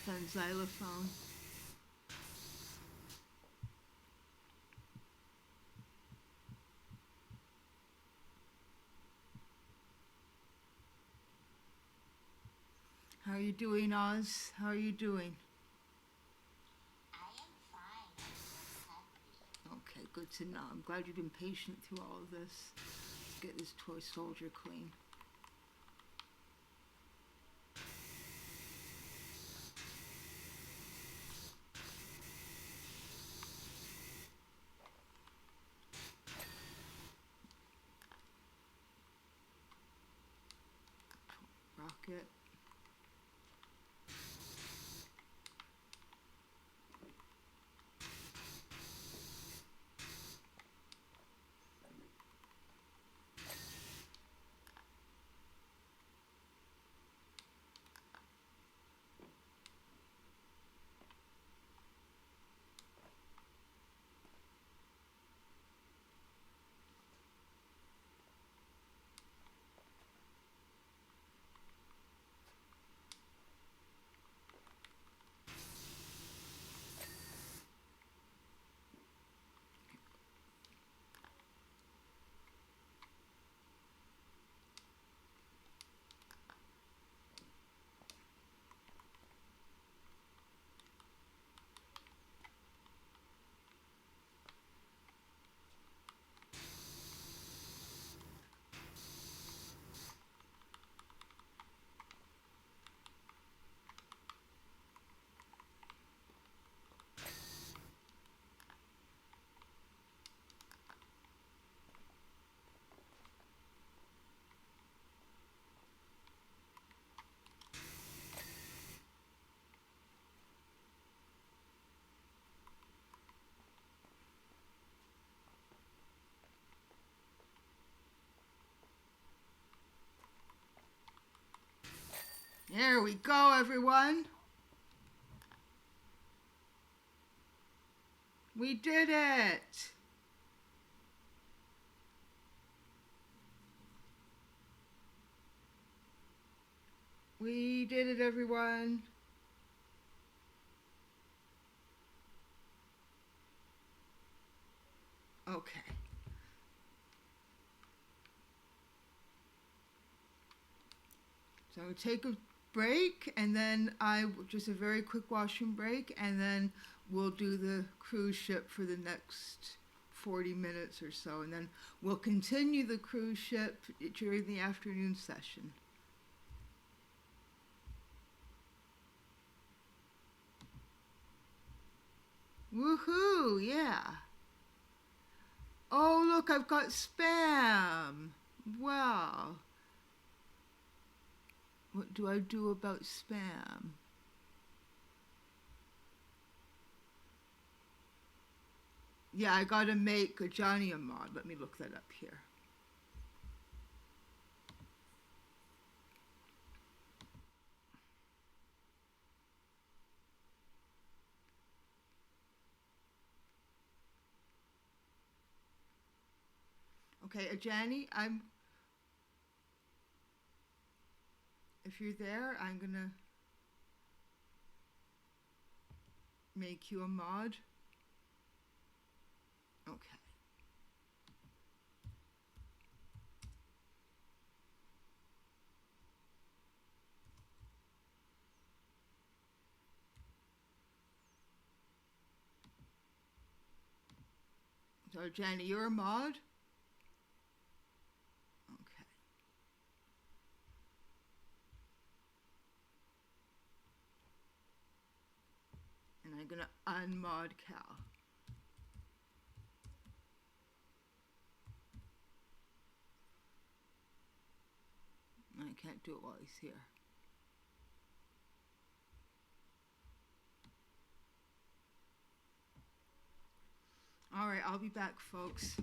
and xylophone. How are you doing, Oz? How are you doing? I am fine. I feel cuddly. Okay, good to know. I'm glad you've been patient through all of this. Let's get this toy soldier clean. Rocket. There we go, everyone. We did it. We did it, everyone. Okay. So take a break, and then just a very quick washroom break, and then we'll do the cruise ship for the next 40 minutes or so, and then we'll continue the cruise ship during the afternoon session. Woohoo, yeah. Oh, look, I've got spam. Wow. What do I do about spam? Yeah, I gotta make a Johnny a mod. Let me look that up here. Okay, Ajani, if you're there, I'm gonna make you a mod. Okay. So, Ajani, you're a mod? Okay. And I'm gonna unmod Cal. I can't do it while he's here. All right, I'll be back, folks.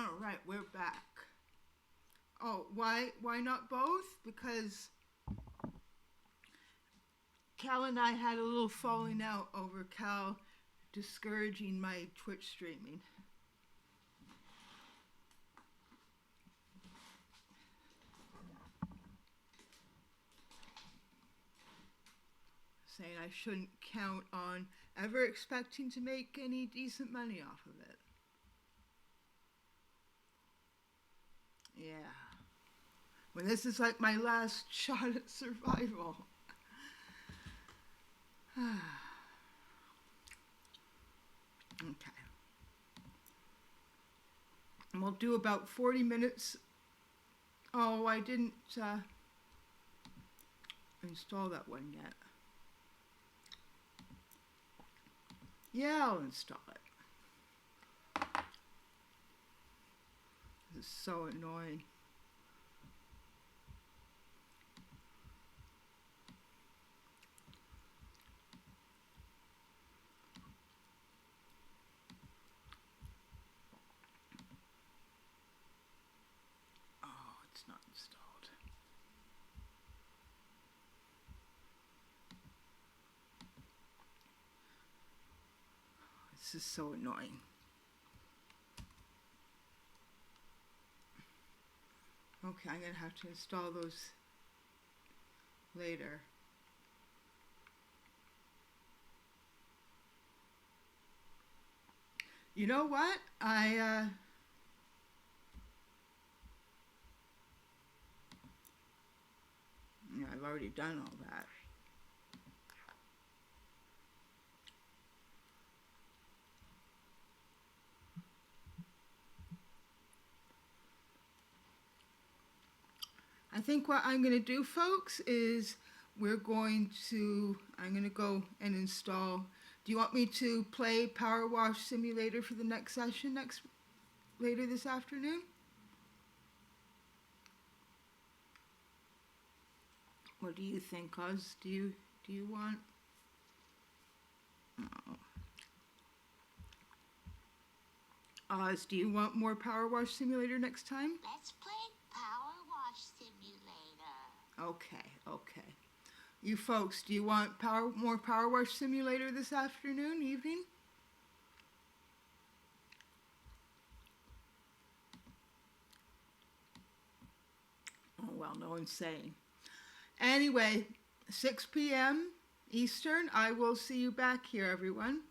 All right, we're back. Oh, why not both? Because Cal and I had a little falling out over Cal discouraging my Twitch streaming. Saying I shouldn't count on ever expecting to make any decent money off of it. Yeah. When this is like my last shot at survival. Okay. And we'll do about 40 minutes. Oh, I didn't install that one yet. Yeah, I'll install it. This is so annoying. Oh, it's not installed. This is so annoying. Okay, I'm going to have to install those later. You know what? I've already done all that. I think what I'm going to do, folks, is I'm going to go and install. Do you want me to play PowerWash Simulator for the next session later this afternoon? What do you think, Oz? Do you want? Oh. Oz, do you want more PowerWash Simulator next time? Let's play PowerWash Simulator. Okay. You folks, do you want more PowerWash Simulator this afternoon, evening? Oh, well, no one's saying. Anyway, 6 p.m. Eastern, I will see you back here, everyone.